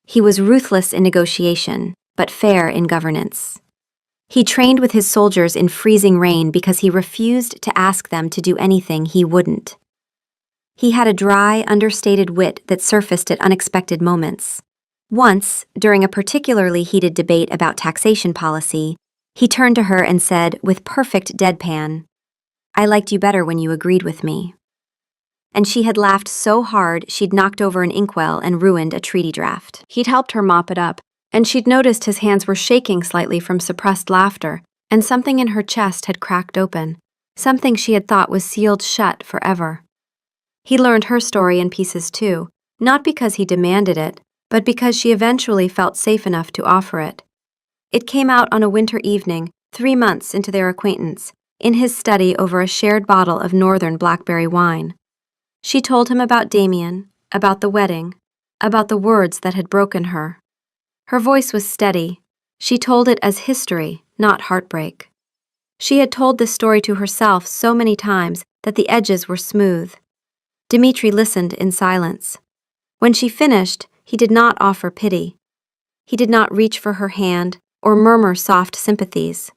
He was ruthless in negotiation, but fair in governance. He trained with his soldiers in freezing rain because he refused to ask them to do anything he wouldn't. He had a dry, understated wit that surfaced at unexpected moments. Once, during a particularly heated debate about taxation policy, he turned to her and said, with perfect deadpan, "I liked you better when you agreed with me." And she had laughed so hard she'd knocked over an inkwell and ruined a treaty draft. He'd helped her mop it up, and she'd noticed his hands were shaking slightly from suppressed laughter, and something in her chest had cracked open, something she had thought was sealed shut forever. He learned her story in pieces too, not because he demanded it, but because she eventually felt safe enough to offer it. It came out on a winter evening, 3 months into their acquaintance, in his study over a shared bottle of northern blackberry wine. She told him about Damien, about the wedding, about the words that had broken her. Her voice was steady. She told it as history, not heartbreak. She had told this story to herself so many times that the edges were smooth. Dmitri listened in silence. When she finished, he did not offer pity. He did not reach for her hand or murmur soft sympathies.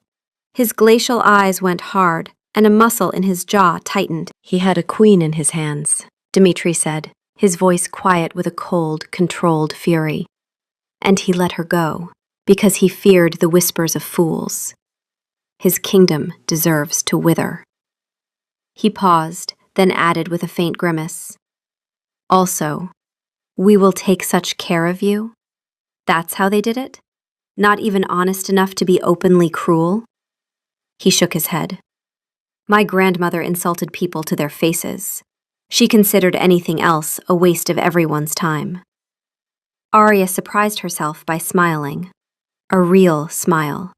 His glacial eyes went hard, and a muscle in his jaw tightened. "He had a queen in his hands," Dmitri said, his voice quiet with a cold, controlled fury. "And he let her go, because he feared the whispers of fools. His kingdom deserves to wither." He paused, then added with a faint grimace, "Also, we will take such care of you." That's how they did it? Not even honest enough to be openly cruel? He shook his head. "My grandmother insulted people to their faces. She considered anything else a waste of everyone's time." Arya surprised herself by smiling. A real smile.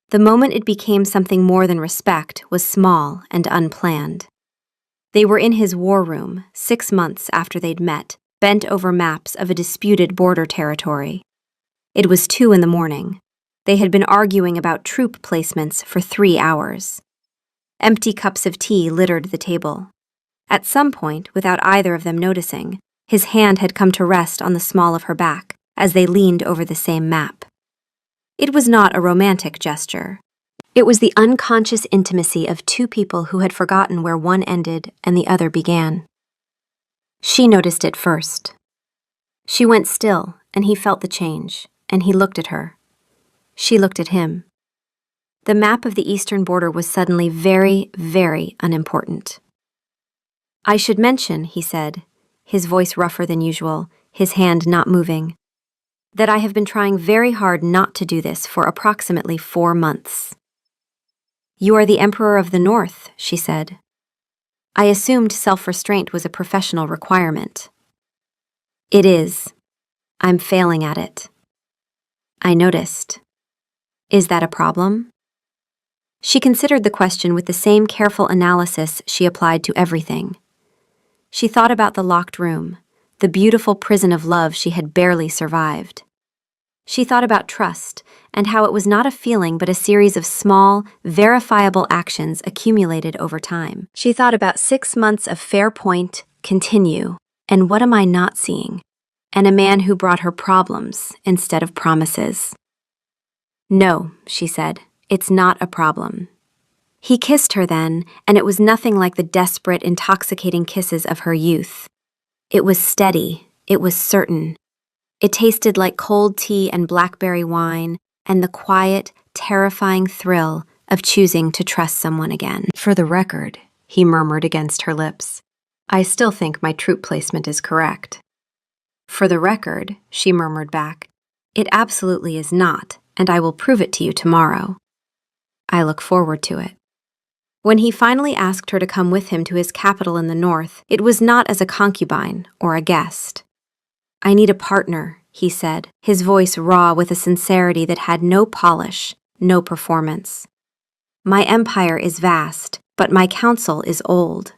The moment it became something more than respect was small and unplanned. They were in his war room 6 months after they'd met, bent over maps of a disputed border territory. It was 2 in the morning. They had been arguing about troop placements for 3 hours. Empty cups of tea littered the table. At some point, without either of them noticing, his hand had come to rest on the small of her back as they leaned over the same map. It was not a romantic gesture. It was the unconscious intimacy of 2 people who had forgotten where one ended and the other began. She noticed it first. She went still, and he felt the change, and he looked at her. She looked at him. The map of the eastern border was suddenly very, very unimportant. "I should mention," he said, his voice rougher than usual, his hand not moving, that I have been trying very hard not to do this for approximately 4 months. You are the Emperor of the North, she said. I assumed self-restraint was a professional requirement. It is. I'm failing at it. I noticed. Is that a problem? She considered the question with the same careful analysis she applied to everything. She thought about the locked room, the beautiful prison of love she had barely survived. She thought about trust and how it was not a feeling but a series of small, verifiable actions accumulated over time. She thought about 6 months of fair point, continue, and what am I not seeing? And a man who brought her problems instead of promises. No, she said, it's not a problem. He kissed her then, and it was nothing like the desperate, intoxicating kisses of her youth. It was steady, it was certain. It tasted like cold tea and blackberry wine, and the quiet, terrifying thrill of choosing to trust someone again. For the record, he murmured against her lips, I still think my troop placement is correct. For the record, she murmured back, it absolutely is not, and I will prove it to you tomorrow. I look forward to it. When he finally asked her to come with him to his capital in the north, it was not as a concubine or a guest. I need a partner, he said, his voice raw with a sincerity that had no polish, no performance. My empire is vast, but my council is old.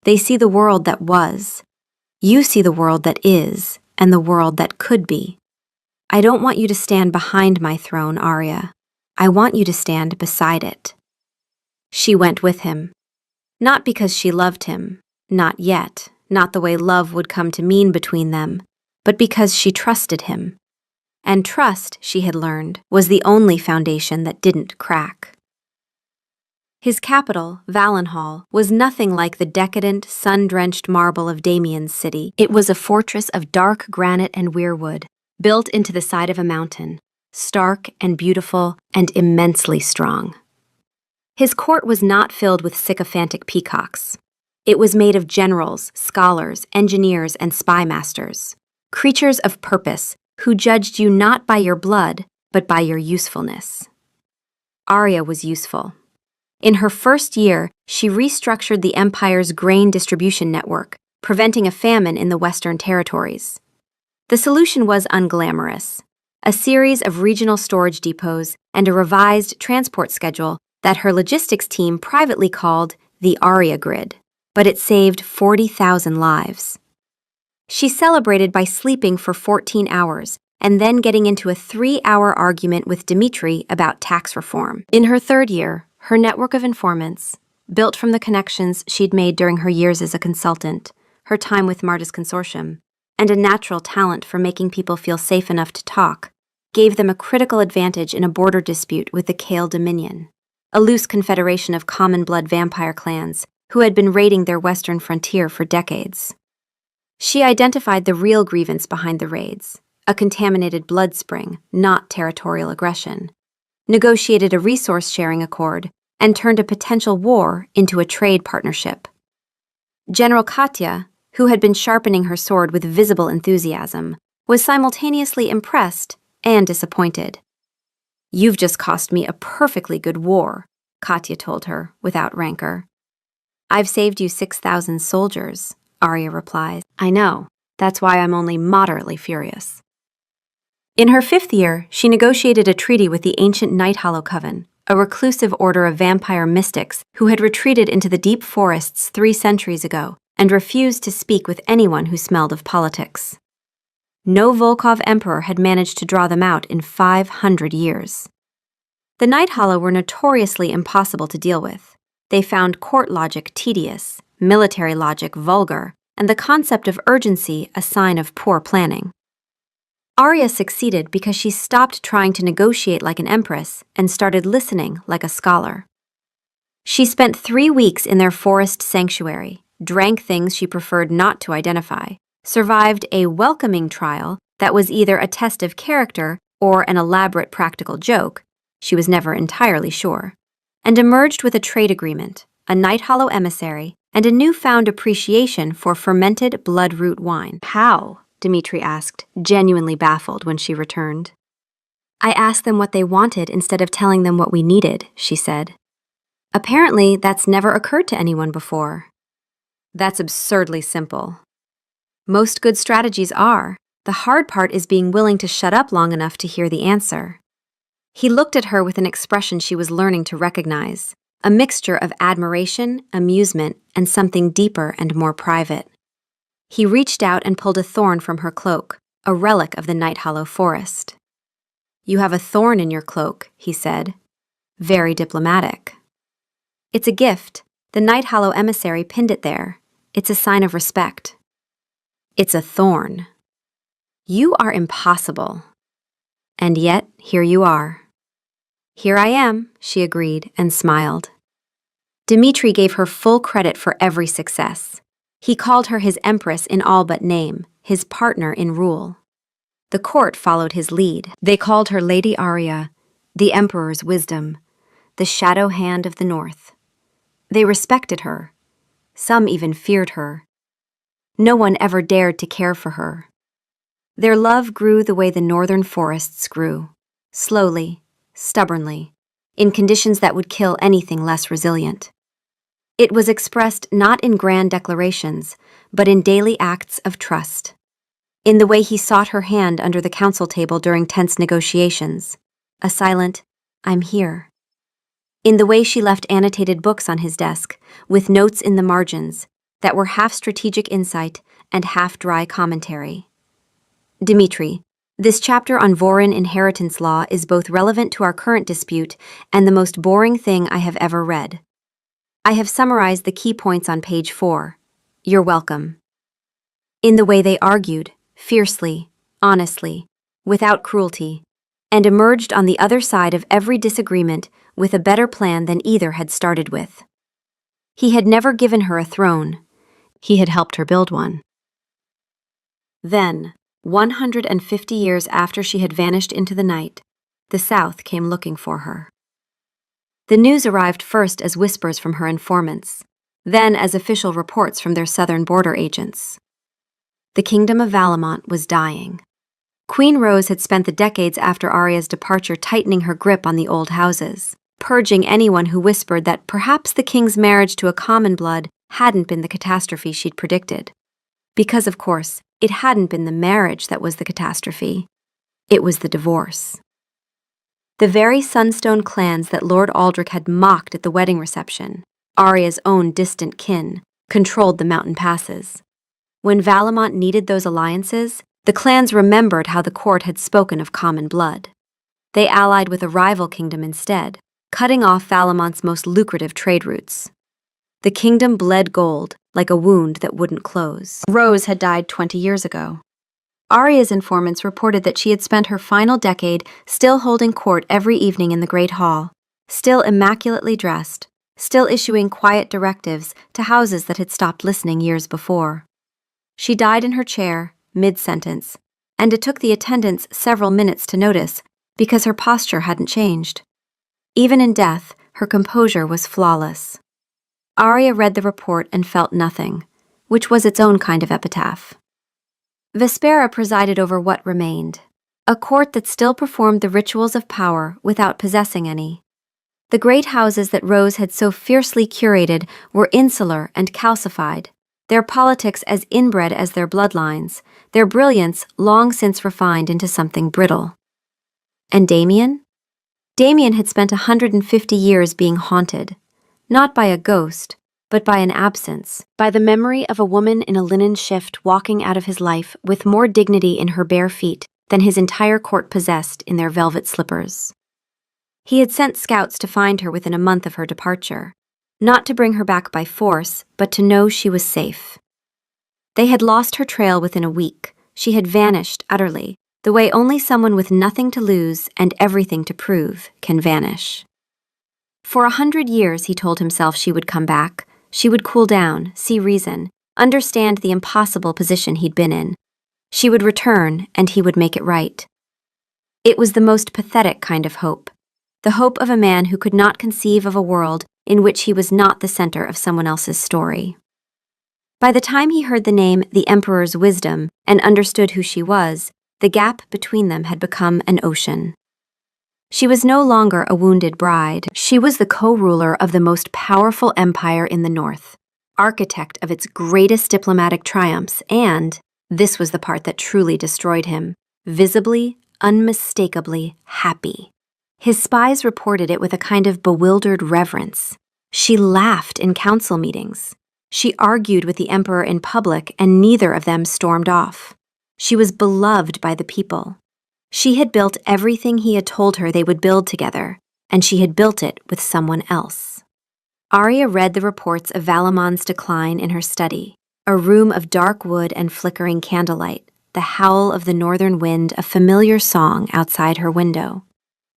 They see the world that was. You see the world that is, and the world that could be. I don't want you to stand behind my throne, Arya. I want you to stand beside it. She went with him. Not because she loved him, not yet, not the way love would come to mean between them, but because she trusted him. And trust, she had learned, was the only foundation that didn't crack. His capital, Valenhall, was nothing like the decadent, sun-drenched marble of Damien's city. It was a fortress of dark granite and weirwood, built into the side of a mountain, stark and beautiful and immensely strong. His court was not filled with sycophantic peacocks. It was made of generals, scholars, engineers, and spy masters, creatures of purpose who judged you not by your blood, but by your usefulness. Arya was useful. In her first year, she restructured the Empire's grain distribution network, preventing a famine in the Western territories. The solution was unglamorous, a series of regional storage depots and a revised transport schedule that her logistics team privately called the Arya Grid, but it saved 40,000 lives. She celebrated by sleeping for 14 hours and then getting into a 3-hour argument with Dmitri about tax reform. In her third year, her network of informants, built from the connections she'd made during her years as a consultant, her time with Marta's consortium, and a natural talent for making people feel safe enough to talk, gave them a critical advantage in a border dispute with the Kale Dominion, a loose confederation of common-blood vampire clans who had been raiding their western frontier for decades. She identified the real grievance behind the raids, a contaminated blood spring, not territorial aggression, negotiated a resource-sharing accord, and turned a potential war into a trade partnership. General Katya, who had been sharpening her sword with visible enthusiasm, was simultaneously impressed and disappointed. You've just cost me a perfectly good war, Katya told her, without rancor. I've saved you 6,000 soldiers, Arya replies. I know. That's why I'm only moderately furious. In her 5th year, she negotiated a treaty with the ancient Nighthollow Coven, a reclusive order of vampire mystics who had retreated into the deep forests 3 centuries ago and refused to speak with anyone who smelled of politics. No Volkov emperor had managed to draw them out in 500 years. The Nighthollow were notoriously impossible to deal with. They found court logic tedious, military logic vulgar, and the concept of urgency a sign of poor planning. Arya succeeded because she stopped trying to negotiate like an empress and started listening like a scholar. She spent 3 weeks in their forest sanctuary, drank things she preferred not to identify, survived a welcoming trial that was either a test of character or an elaborate practical joke, she was never entirely sure, and emerged with a trade agreement, a Nighthollow emissary, and a newfound appreciation for fermented bloodroot wine. How? Dmitri asked, genuinely baffled when she returned. I asked them what they wanted instead of telling them what we needed, she said. Apparently, that's never occurred to anyone before. That's absurdly simple. Most good strategies are. The hard part is being willing to shut up long enough to hear the answer. He looked at her with an expression she was learning to recognize, a mixture of admiration, amusement, and something deeper and more private. He reached out and pulled a thorn from her cloak, a relic of the Night Hollow forest. You have a thorn in your cloak, he said. Very diplomatic. It's a gift. The Night Hollow emissary pinned it there. It's a sign of respect. It's a thorn. You are impossible. And yet, here you are. Here I am, she agreed and smiled. Dmitri gave her full credit for every success. He called her his empress in all but name, his partner in rule. The court followed his lead. They called her Lady Arya, the emperor's wisdom, the shadow hand of the north. They respected her. Some even feared her. No one ever dared to care for her. Their love grew the way the northern forests grew, slowly, stubbornly, in conditions that would kill anything less resilient. It was expressed not in grand declarations, but in daily acts of trust. In the way he sought her hand under the council table during tense negotiations, a silent, I'm here. In the way she left annotated books on his desk, with notes in the margins, that were half strategic insight and half dry commentary. Dmitri, this chapter on Vorin inheritance law is both relevant to our current dispute and the most boring thing I have ever read. I have summarized the key points on page 4. You're welcome. In the way they argued, fiercely, honestly, without cruelty, and emerged on the other side of every disagreement with a better plan than either had started with. He had never given her a throne. He had helped her build one. Then, 150 years after she had vanished into the night, the South came looking for her. The news arrived first as whispers from her informants, then as official reports from their southern border agents. The kingdom of Valamont was dying. Queen Rose had spent the decades after Arya's departure tightening her grip on the old houses, purging anyone who whispered that perhaps the king's marriage to a common blood hadn't been the catastrophe she'd predicted. Because, of course, it hadn't been the marriage that was the catastrophe. It was the divorce. The very Sunstone clans that Lord Aldrich had mocked at the wedding reception, Arya's own distant kin, controlled the mountain passes. When Valamont needed those alliances, the clans remembered how the court had spoken of common blood. They allied with a rival kingdom instead, cutting off Valamont's most lucrative trade routes. The kingdom bled gold, like a wound that wouldn't close. Rose had died 20 years ago. Arya's informants reported that she had spent her final decade still holding court every evening in the Great Hall, still immaculately dressed, still issuing quiet directives to houses that had stopped listening years before. She died in her chair, mid-sentence, and it took the attendants several minutes to notice because her posture hadn't changed. Even in death, her composure was flawless. Arya read the report and felt nothing, which was its own kind of epitaph. Vespera presided over what remained, a court that still performed the rituals of power without possessing any. The great houses that Rose had so fiercely curated were insular and calcified, their politics as inbred as their bloodlines, their brilliance long since refined into something brittle. And Damien? Damien had spent 150 years being haunted, not by a ghost, but by an absence, by the memory of a woman in a linen shift walking out of his life with more dignity in her bare feet than his entire court possessed in their velvet slippers. He had sent scouts to find her within a month of her departure, not to bring her back by force, but to know she was safe. They had lost her trail within a week. She had vanished utterly, the way only someone with nothing to lose and everything to prove can vanish. For 100 years, he told himself she would come back. She would cool down, see reason, understand the impossible position he'd been in. She would return, and he would make it right. It was the most pathetic kind of hope, the hope of a man who could not conceive of a world in which he was not the center of someone else's story. By the time he heard the name the Emperor's Wisdom and understood who she was, the gap between them had become an ocean. She was no longer a wounded bride. She was the co-ruler of the most powerful empire in the north, architect of its greatest diplomatic triumphs, and, this was the part that truly destroyed him, visibly, unmistakably happy. His spies reported it with a kind of bewildered reverence. She laughed in council meetings. She argued with the emperor in public, and neither of them stormed off. She was beloved by the people. She had built everything he had told her they would build together, and she had built it with someone else. Arya read the reports of Valamon's decline in her study, a room of dark wood and flickering candlelight, the howl of the northern wind a familiar song outside her window.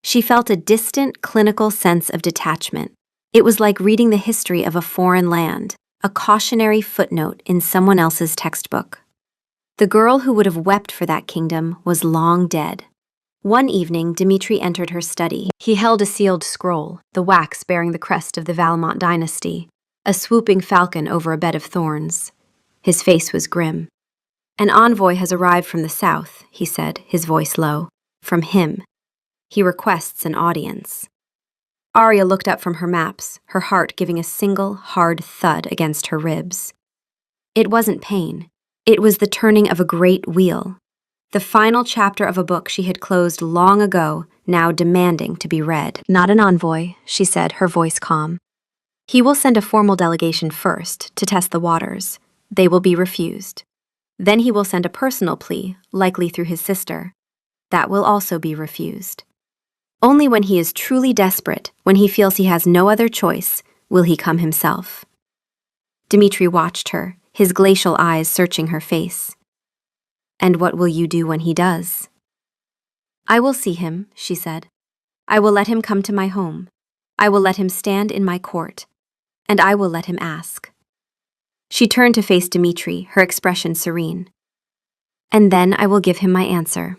She felt a distant, clinical sense of detachment. It was like reading the history of a foreign land, a cautionary footnote in someone else's textbook. The girl who would have wept for that kingdom was long dead. One evening, Dmitri entered her study. He held a sealed scroll, the wax bearing the crest of the Valmont dynasty, a swooping falcon over a bed of thorns. His face was grim. "An envoy has arrived from the south," he said, his voice low. "From him. He requests an audience." Arya looked up from her maps, her heart giving a single, hard thud against her ribs. It wasn't pain. It was the turning of a great wheel. The final chapter of a book she had closed long ago, now demanding to be read. "Not an envoy," she said, her voice calm. "He will send a formal delegation first, to test the waters. They will be refused. Then he will send a personal plea, likely through his sister. That will also be refused. Only when he is truly desperate, when he feels he has no other choice, will he come himself." Dmitri watched her, his glacial eyes searching her face. "And what will you do when he does?" "I will see him," she said. "I will let him come to my home. I will let him stand in my court. And I will let him ask." She turned to face Dmitri, her expression serene. "And then I will give him my answer."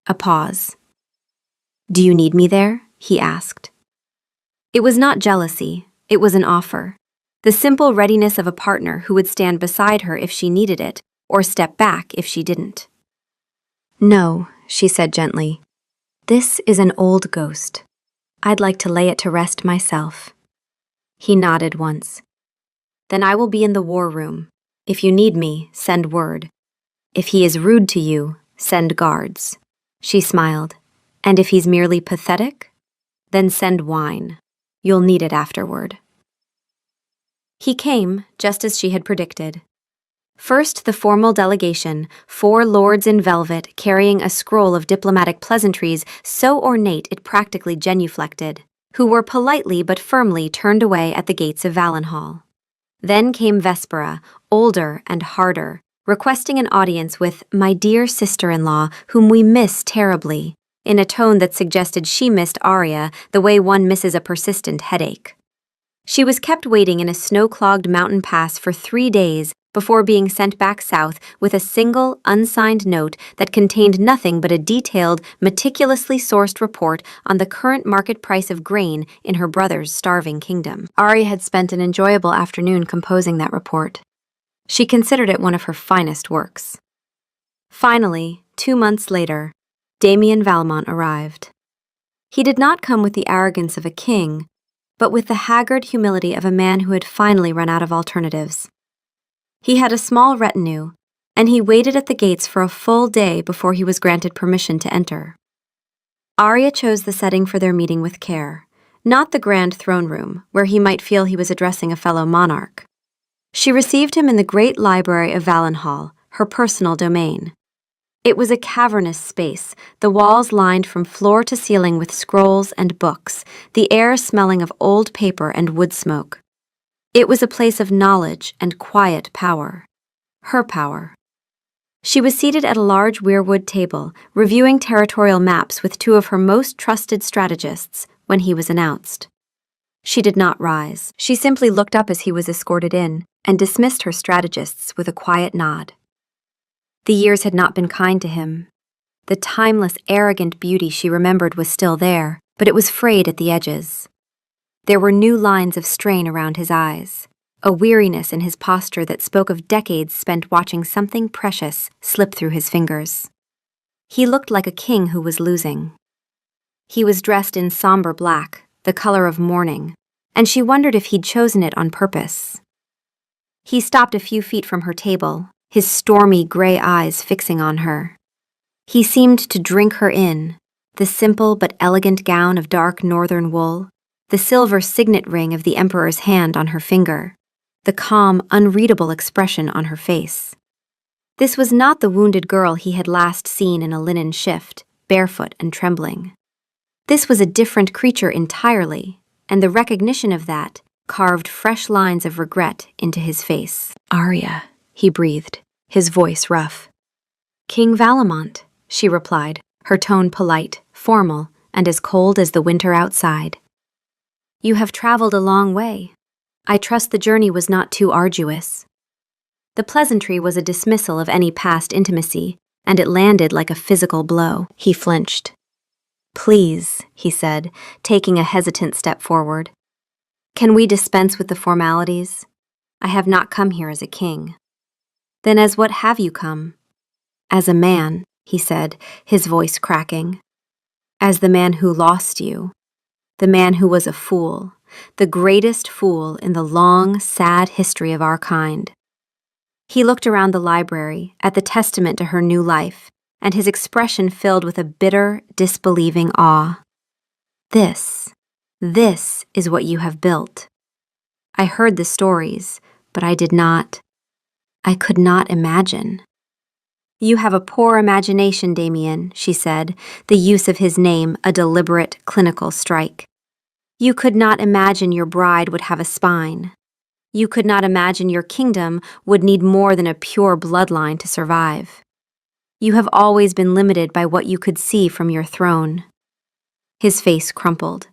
A pause. "Do you need me there?" he asked. It was not jealousy, it was an offer. The simple readiness of a partner who would stand beside her if she needed it, or step back if she didn't. "No," she said gently. "This is an old ghost. I'd like to lay it to rest myself." He nodded once. "Then I will be in the war room. If you need me, send word. If he is rude to you, send guards." She smiled. "And if he's merely pathetic? Then send wine. You'll need it afterward." He came, just as she had predicted. First, the formal delegation, 4 lords in velvet carrying a scroll of diplomatic pleasantries so ornate it practically genuflected, who were politely but firmly turned away at the gates of Valenhall. Then came Vespera, older and harder, requesting an audience with "my dear sister-in-law, whom we miss terribly," in a tone that suggested she missed Arya the way one misses a persistent headache. She was kept waiting in a snow-clogged mountain pass for 3 days before being sent back south with a single, unsigned note that contained nothing but a detailed, meticulously sourced report on the current market price of grain in her brother's starving kingdom. Arya had spent an enjoyable afternoon composing that report. She considered it one of her finest works. Finally, 2 months later, Damien Valmont arrived. He did not come with the arrogance of a king, but with the haggard humility of a man who had finally run out of alternatives. He had a small retinue, and he waited at the gates for a full day before he was granted permission to enter. Arya chose the setting for their meeting with care, not the grand throne room, where he might feel he was addressing a fellow monarch. She received him in the great library of Valenhall, her personal domain. It was a cavernous space, the walls lined from floor to ceiling with scrolls and books, the air smelling of old paper and wood smoke. It was a place of knowledge and quiet power. Her power. She was seated at a large weirwood table, reviewing territorial maps with 2 of her most trusted strategists when he was announced. She did not rise. She simply looked up as he was escorted in and dismissed her strategists with a quiet nod. The years had not been kind to him. The timeless, arrogant beauty she remembered was still there, but it was frayed at the edges. There were new lines of strain around his eyes, a weariness in his posture that spoke of decades spent watching something precious slip through his fingers. He looked like a king who was losing. He was dressed in somber black, the color of mourning, and she wondered if he'd chosen it on purpose. He stopped a few feet from her table, his stormy gray eyes fixing on her. He seemed to drink her in, the simple but elegant gown of dark northern wool, the silver signet ring of the emperor's hand on her finger, the calm, unreadable expression on her face. This was not the wounded girl he had last seen in a linen shift, barefoot and trembling. This was a different creature entirely, and the recognition of that carved fresh lines of regret into his face. "Arya," he breathed, his voice rough. "King Valamont," she replied, her tone polite, formal, and as cold as the winter outside. "You have traveled a long way. I trust the journey was not too arduous." The pleasantry was a dismissal of any past intimacy, and it landed like a physical blow. He flinched. "Please," he said, taking a hesitant step forward. "Can we dispense with the formalities? I have not come here as a king." "Then as what have you come?" "As a man," he said, his voice cracking. "As the man who lost you. The man who was a fool, the greatest fool in the long, sad history of our kind." He looked around the library at the testament to her new life, and his expression filled with a bitter, disbelieving awe. This is what you have built. I heard the stories, but I could not imagine." "You have a poor imagination, Damien," she said, the use of his name a deliberate, clinical strike. "You could not imagine your bride would have a spine. You could not imagine your kingdom would need more than a pure bloodline to survive. You have always been limited by what you could see from your throne." His face crumpled.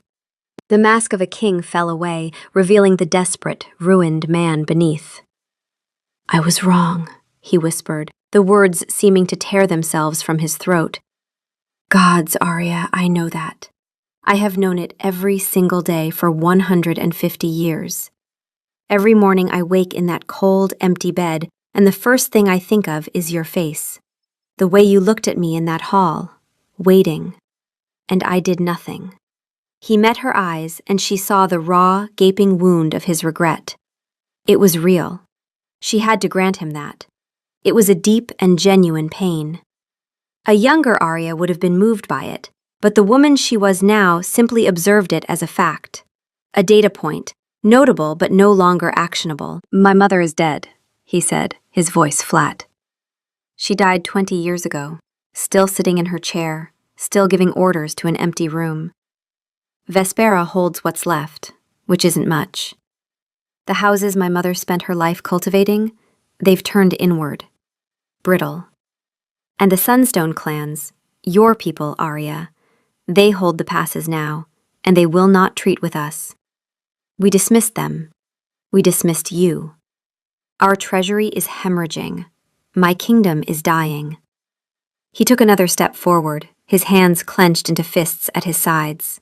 The mask of a king fell away, revealing the desperate, ruined man beneath. "I was wrong," he whispered, the words seeming to tear themselves from his throat. "Gods, Arya, I know that. I have known it every single day for 150 years. Every morning I wake in that cold, empty bed, and the first thing I think of is your face. The way you looked at me in that hall, waiting. And I did nothing." He met her eyes, and she saw the raw, gaping wound of his regret. It was real. She had to grant him that. It was a deep and genuine pain. A younger Arya would have been moved by it, but the woman she was now simply observed it as a fact. A data point, notable but no longer actionable. "My mother is dead," he said, his voice flat. "She died 20 years ago, still sitting in her chair, still giving orders to an empty room. Vespera holds what's left, which isn't much. The houses my mother spent her life cultivating, they've turned inward, brittle. And the Sunstone clans, your people, Arya, they hold the passes now, and they will not treat with us. We dismissed them. We dismissed you. Our treasury is hemorrhaging. My kingdom is dying." He took another step forward, his hands clenched into fists at his sides.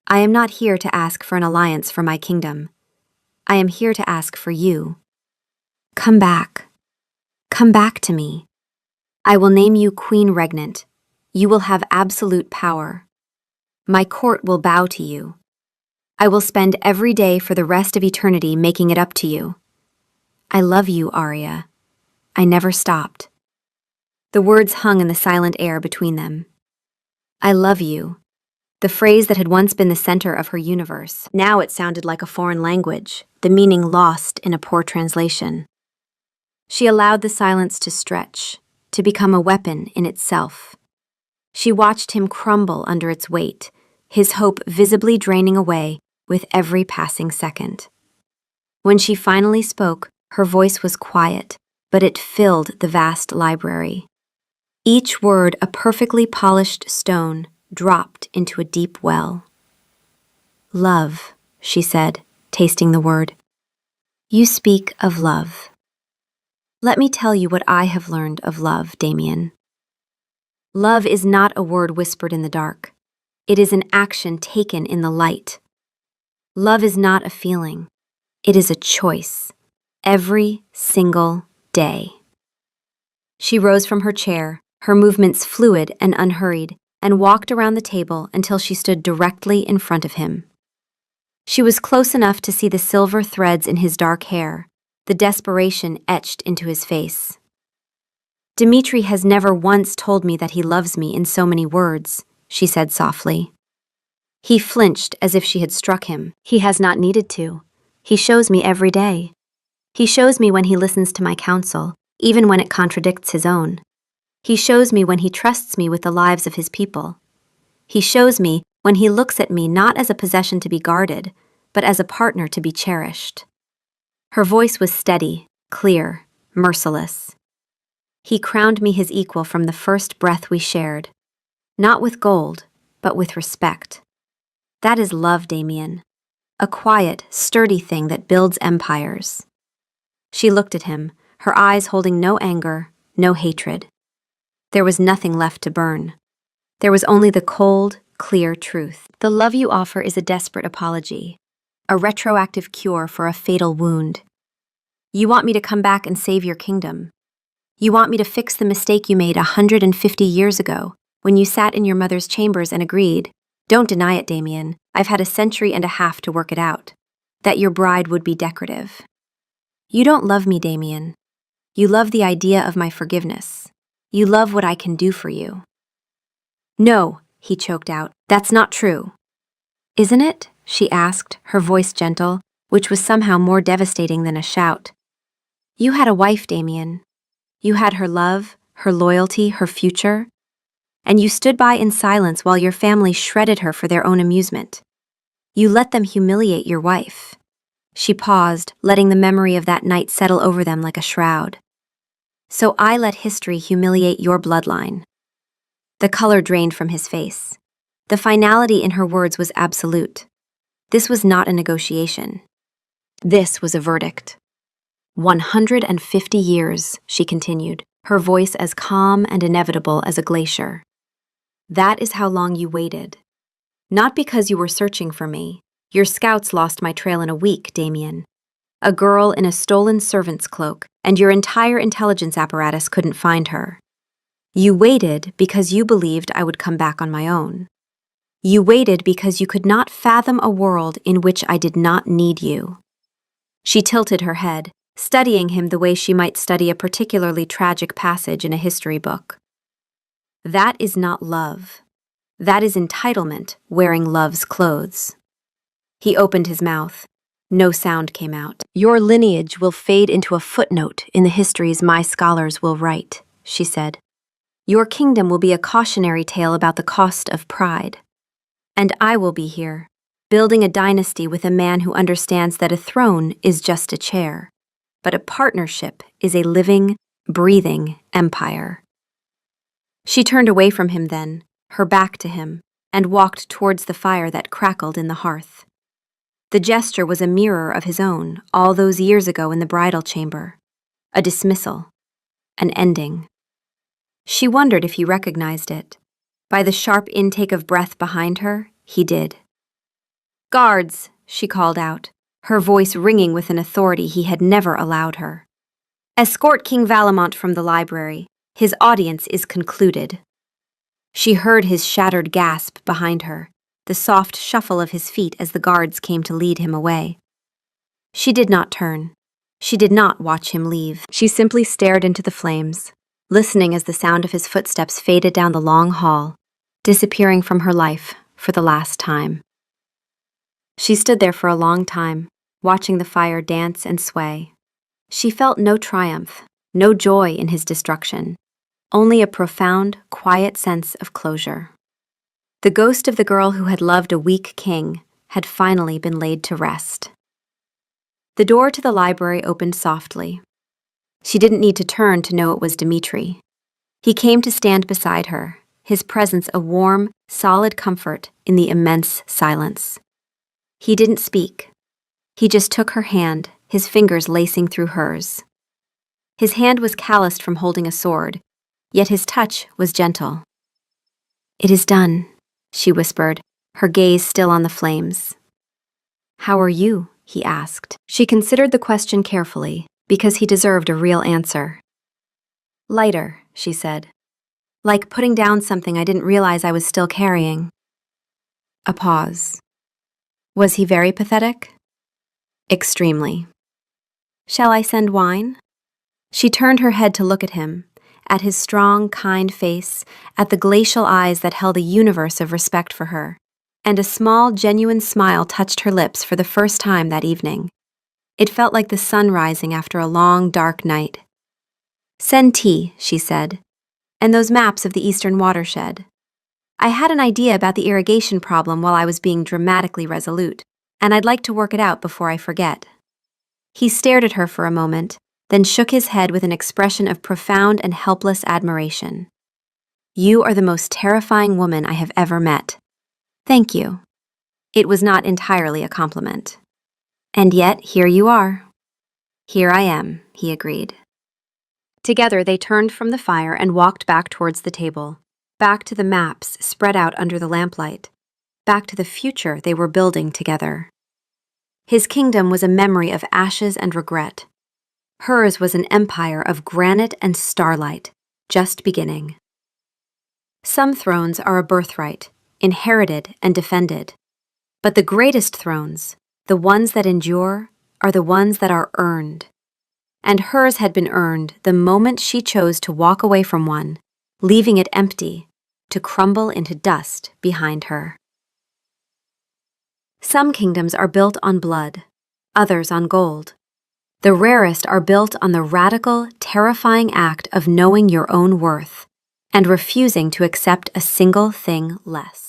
"I am not here to ask for an alliance for my kingdom. I am here to ask for you. Come back. Come back to me. I will name you Queen Regnant. You will have absolute power. My court will bow to you. I will spend every day for the rest of eternity making it up to you. I love you, Arya. I never stopped." The words hung in the silent air between them. "I love you." The phrase that had once been the center of her universe. Now it sounded like a foreign language, the meaning lost in a poor translation. She allowed the silence to stretch, to become a weapon in itself. She watched him crumble under its weight, his hope visibly draining away with every passing second. When she finally spoke, her voice was quiet, but it filled the vast library. Each word a perfectly polished stone, dropped into a deep well. "Love," she said, tasting the word. "You speak of love. Let me tell you what I have learned of love, Damien. Love is not a word whispered in the dark. It is an action taken in the light. Love is not a feeling. It is a choice. Every single day. She rose from her chair, her movements fluid and unhurried, and walked around the table until she stood directly in front of him. She was close enough to see the silver threads in his dark hair, the desperation etched into his face. Dmitri has never once told me that he loves me in so many words, she said softly. He flinched as if she had struck him. He has not needed to. He shows me every day. He shows me when he listens to my counsel, even when it contradicts his own. He shows me when he trusts me with the lives of his people. He shows me when he looks at me not as a possession to be guarded, but as a partner to be cherished. Her voice was steady, clear, merciless. He crowned me his equal from the first breath we shared, not with gold, but with respect. That is love, Damien. A quiet, sturdy thing that builds empires. She looked at him, her eyes holding no anger, no hatred. There was nothing left to burn. There was only the cold, clear truth. The love you offer is a desperate apology, a retroactive cure for a fatal wound. You want me to come back and save your kingdom. You want me to fix the mistake you made 150 years ago, when you sat in your mother's chambers and agreed, don't deny it, Damien, I've had a century and a half to work it out, that your bride would be decorative. You don't love me, Damien. You love the idea of my forgiveness. You love what I can do for you. No, he choked out, that's not true. Isn't it? She asked, her voice gentle, which was somehow more devastating than a shout. You had a wife, Damien. You had her love, her loyalty, her future. And you stood by in silence while your family shredded her for their own amusement. You let them humiliate your wife. She paused, letting the memory of that night settle over them like a shroud. So I let history humiliate your bloodline. The color drained from his face. The finality in her words was absolute. This was not a negotiation. This was a verdict. 150 years, she continued, her voice as calm and inevitable as a glacier. That is how long you waited. Not because you were searching for me. Your scouts lost my trail in a week, Damien. A girl in a stolen servant's cloak, and your entire intelligence apparatus couldn't find her. You waited because you believed I would come back on my own. You waited because you could not fathom a world in which I did not need you. She tilted her head, studying him the way she might study a particularly tragic passage in a history book. That is not love. That is entitlement wearing love's clothes. He opened his mouth. No sound came out. Your lineage will fade into a footnote in the histories my scholars will write, she said. Your kingdom will be a cautionary tale about the cost of pride. And I will be here, building a dynasty with a man who understands that a throne is just a chair, but a partnership is a living, breathing empire. She turned away from him then, her back to him, and walked towards the fire that crackled in the hearth. The gesture was a mirror of his own, all those years ago in the bridal chamber. A dismissal. An ending. She wondered if he recognized it. By the sharp intake of breath behind her, he did. Guards, she called out, her voice ringing with an authority he had never allowed her. Escort King Valamont from the library. His audience is concluded. She heard his shattered gasp behind her, the soft shuffle of his feet as the guards came to lead him away. She did not turn. She did not watch him leave. She simply stared into the flames, listening as the sound of his footsteps faded down the long hall, disappearing from her life for the last time. She stood there for a long time, watching the fire dance and sway. She felt no triumph, no joy in his destruction, only a profound, quiet sense of closure. The ghost of the girl who had loved a weak king had finally been laid to rest. The door to the library opened softly. She didn't need to turn to know it was Dmitri. He came to stand beside her, his presence a warm, solid comfort in the immense silence. He didn't speak. He just took her hand, his fingers lacing through hers. His hand was calloused from holding a sword, yet his touch was gentle. It is done, she whispered, her gaze still on the flames. How are you? he asked. She considered the question carefully, because he deserved a real answer. Lighter, she said. Like putting down something I didn't realize I was still carrying. A pause. Was he very pathetic? Extremely. Shall I send wine? She turned her head to look at him, at his strong, kind face, at the glacial eyes that held a universe of respect for her, and a small, genuine smile touched her lips for the first time that evening. It felt like the sun rising after a long, dark night. Send tea, she said, and those maps of the eastern watershed. I had an idea about the irrigation problem while I was being dramatically resolute, and I'd like to work it out before I forget. He stared at her for a moment, then shook his head with an expression of profound and helpless admiration. You are the most terrifying woman I have ever met. Thank you. It was not entirely a compliment. And yet, here you are. Here I am, he agreed. Together they turned from the fire and walked back towards the table, back to the maps spread out under the lamplight, back to the future they were building together. His kingdom was a memory of ashes and regret. Hers was an empire of granite and starlight, just beginning. Some thrones are a birthright, inherited and defended. But the greatest thrones, the ones that endure, are the ones that are earned. And hers had been earned the moment she chose to walk away from one, leaving it empty, to crumble into dust behind her. Some kingdoms are built on blood, others on gold. The rarest are built on the radical, terrifying act of knowing your own worth and refusing to accept a single thing less.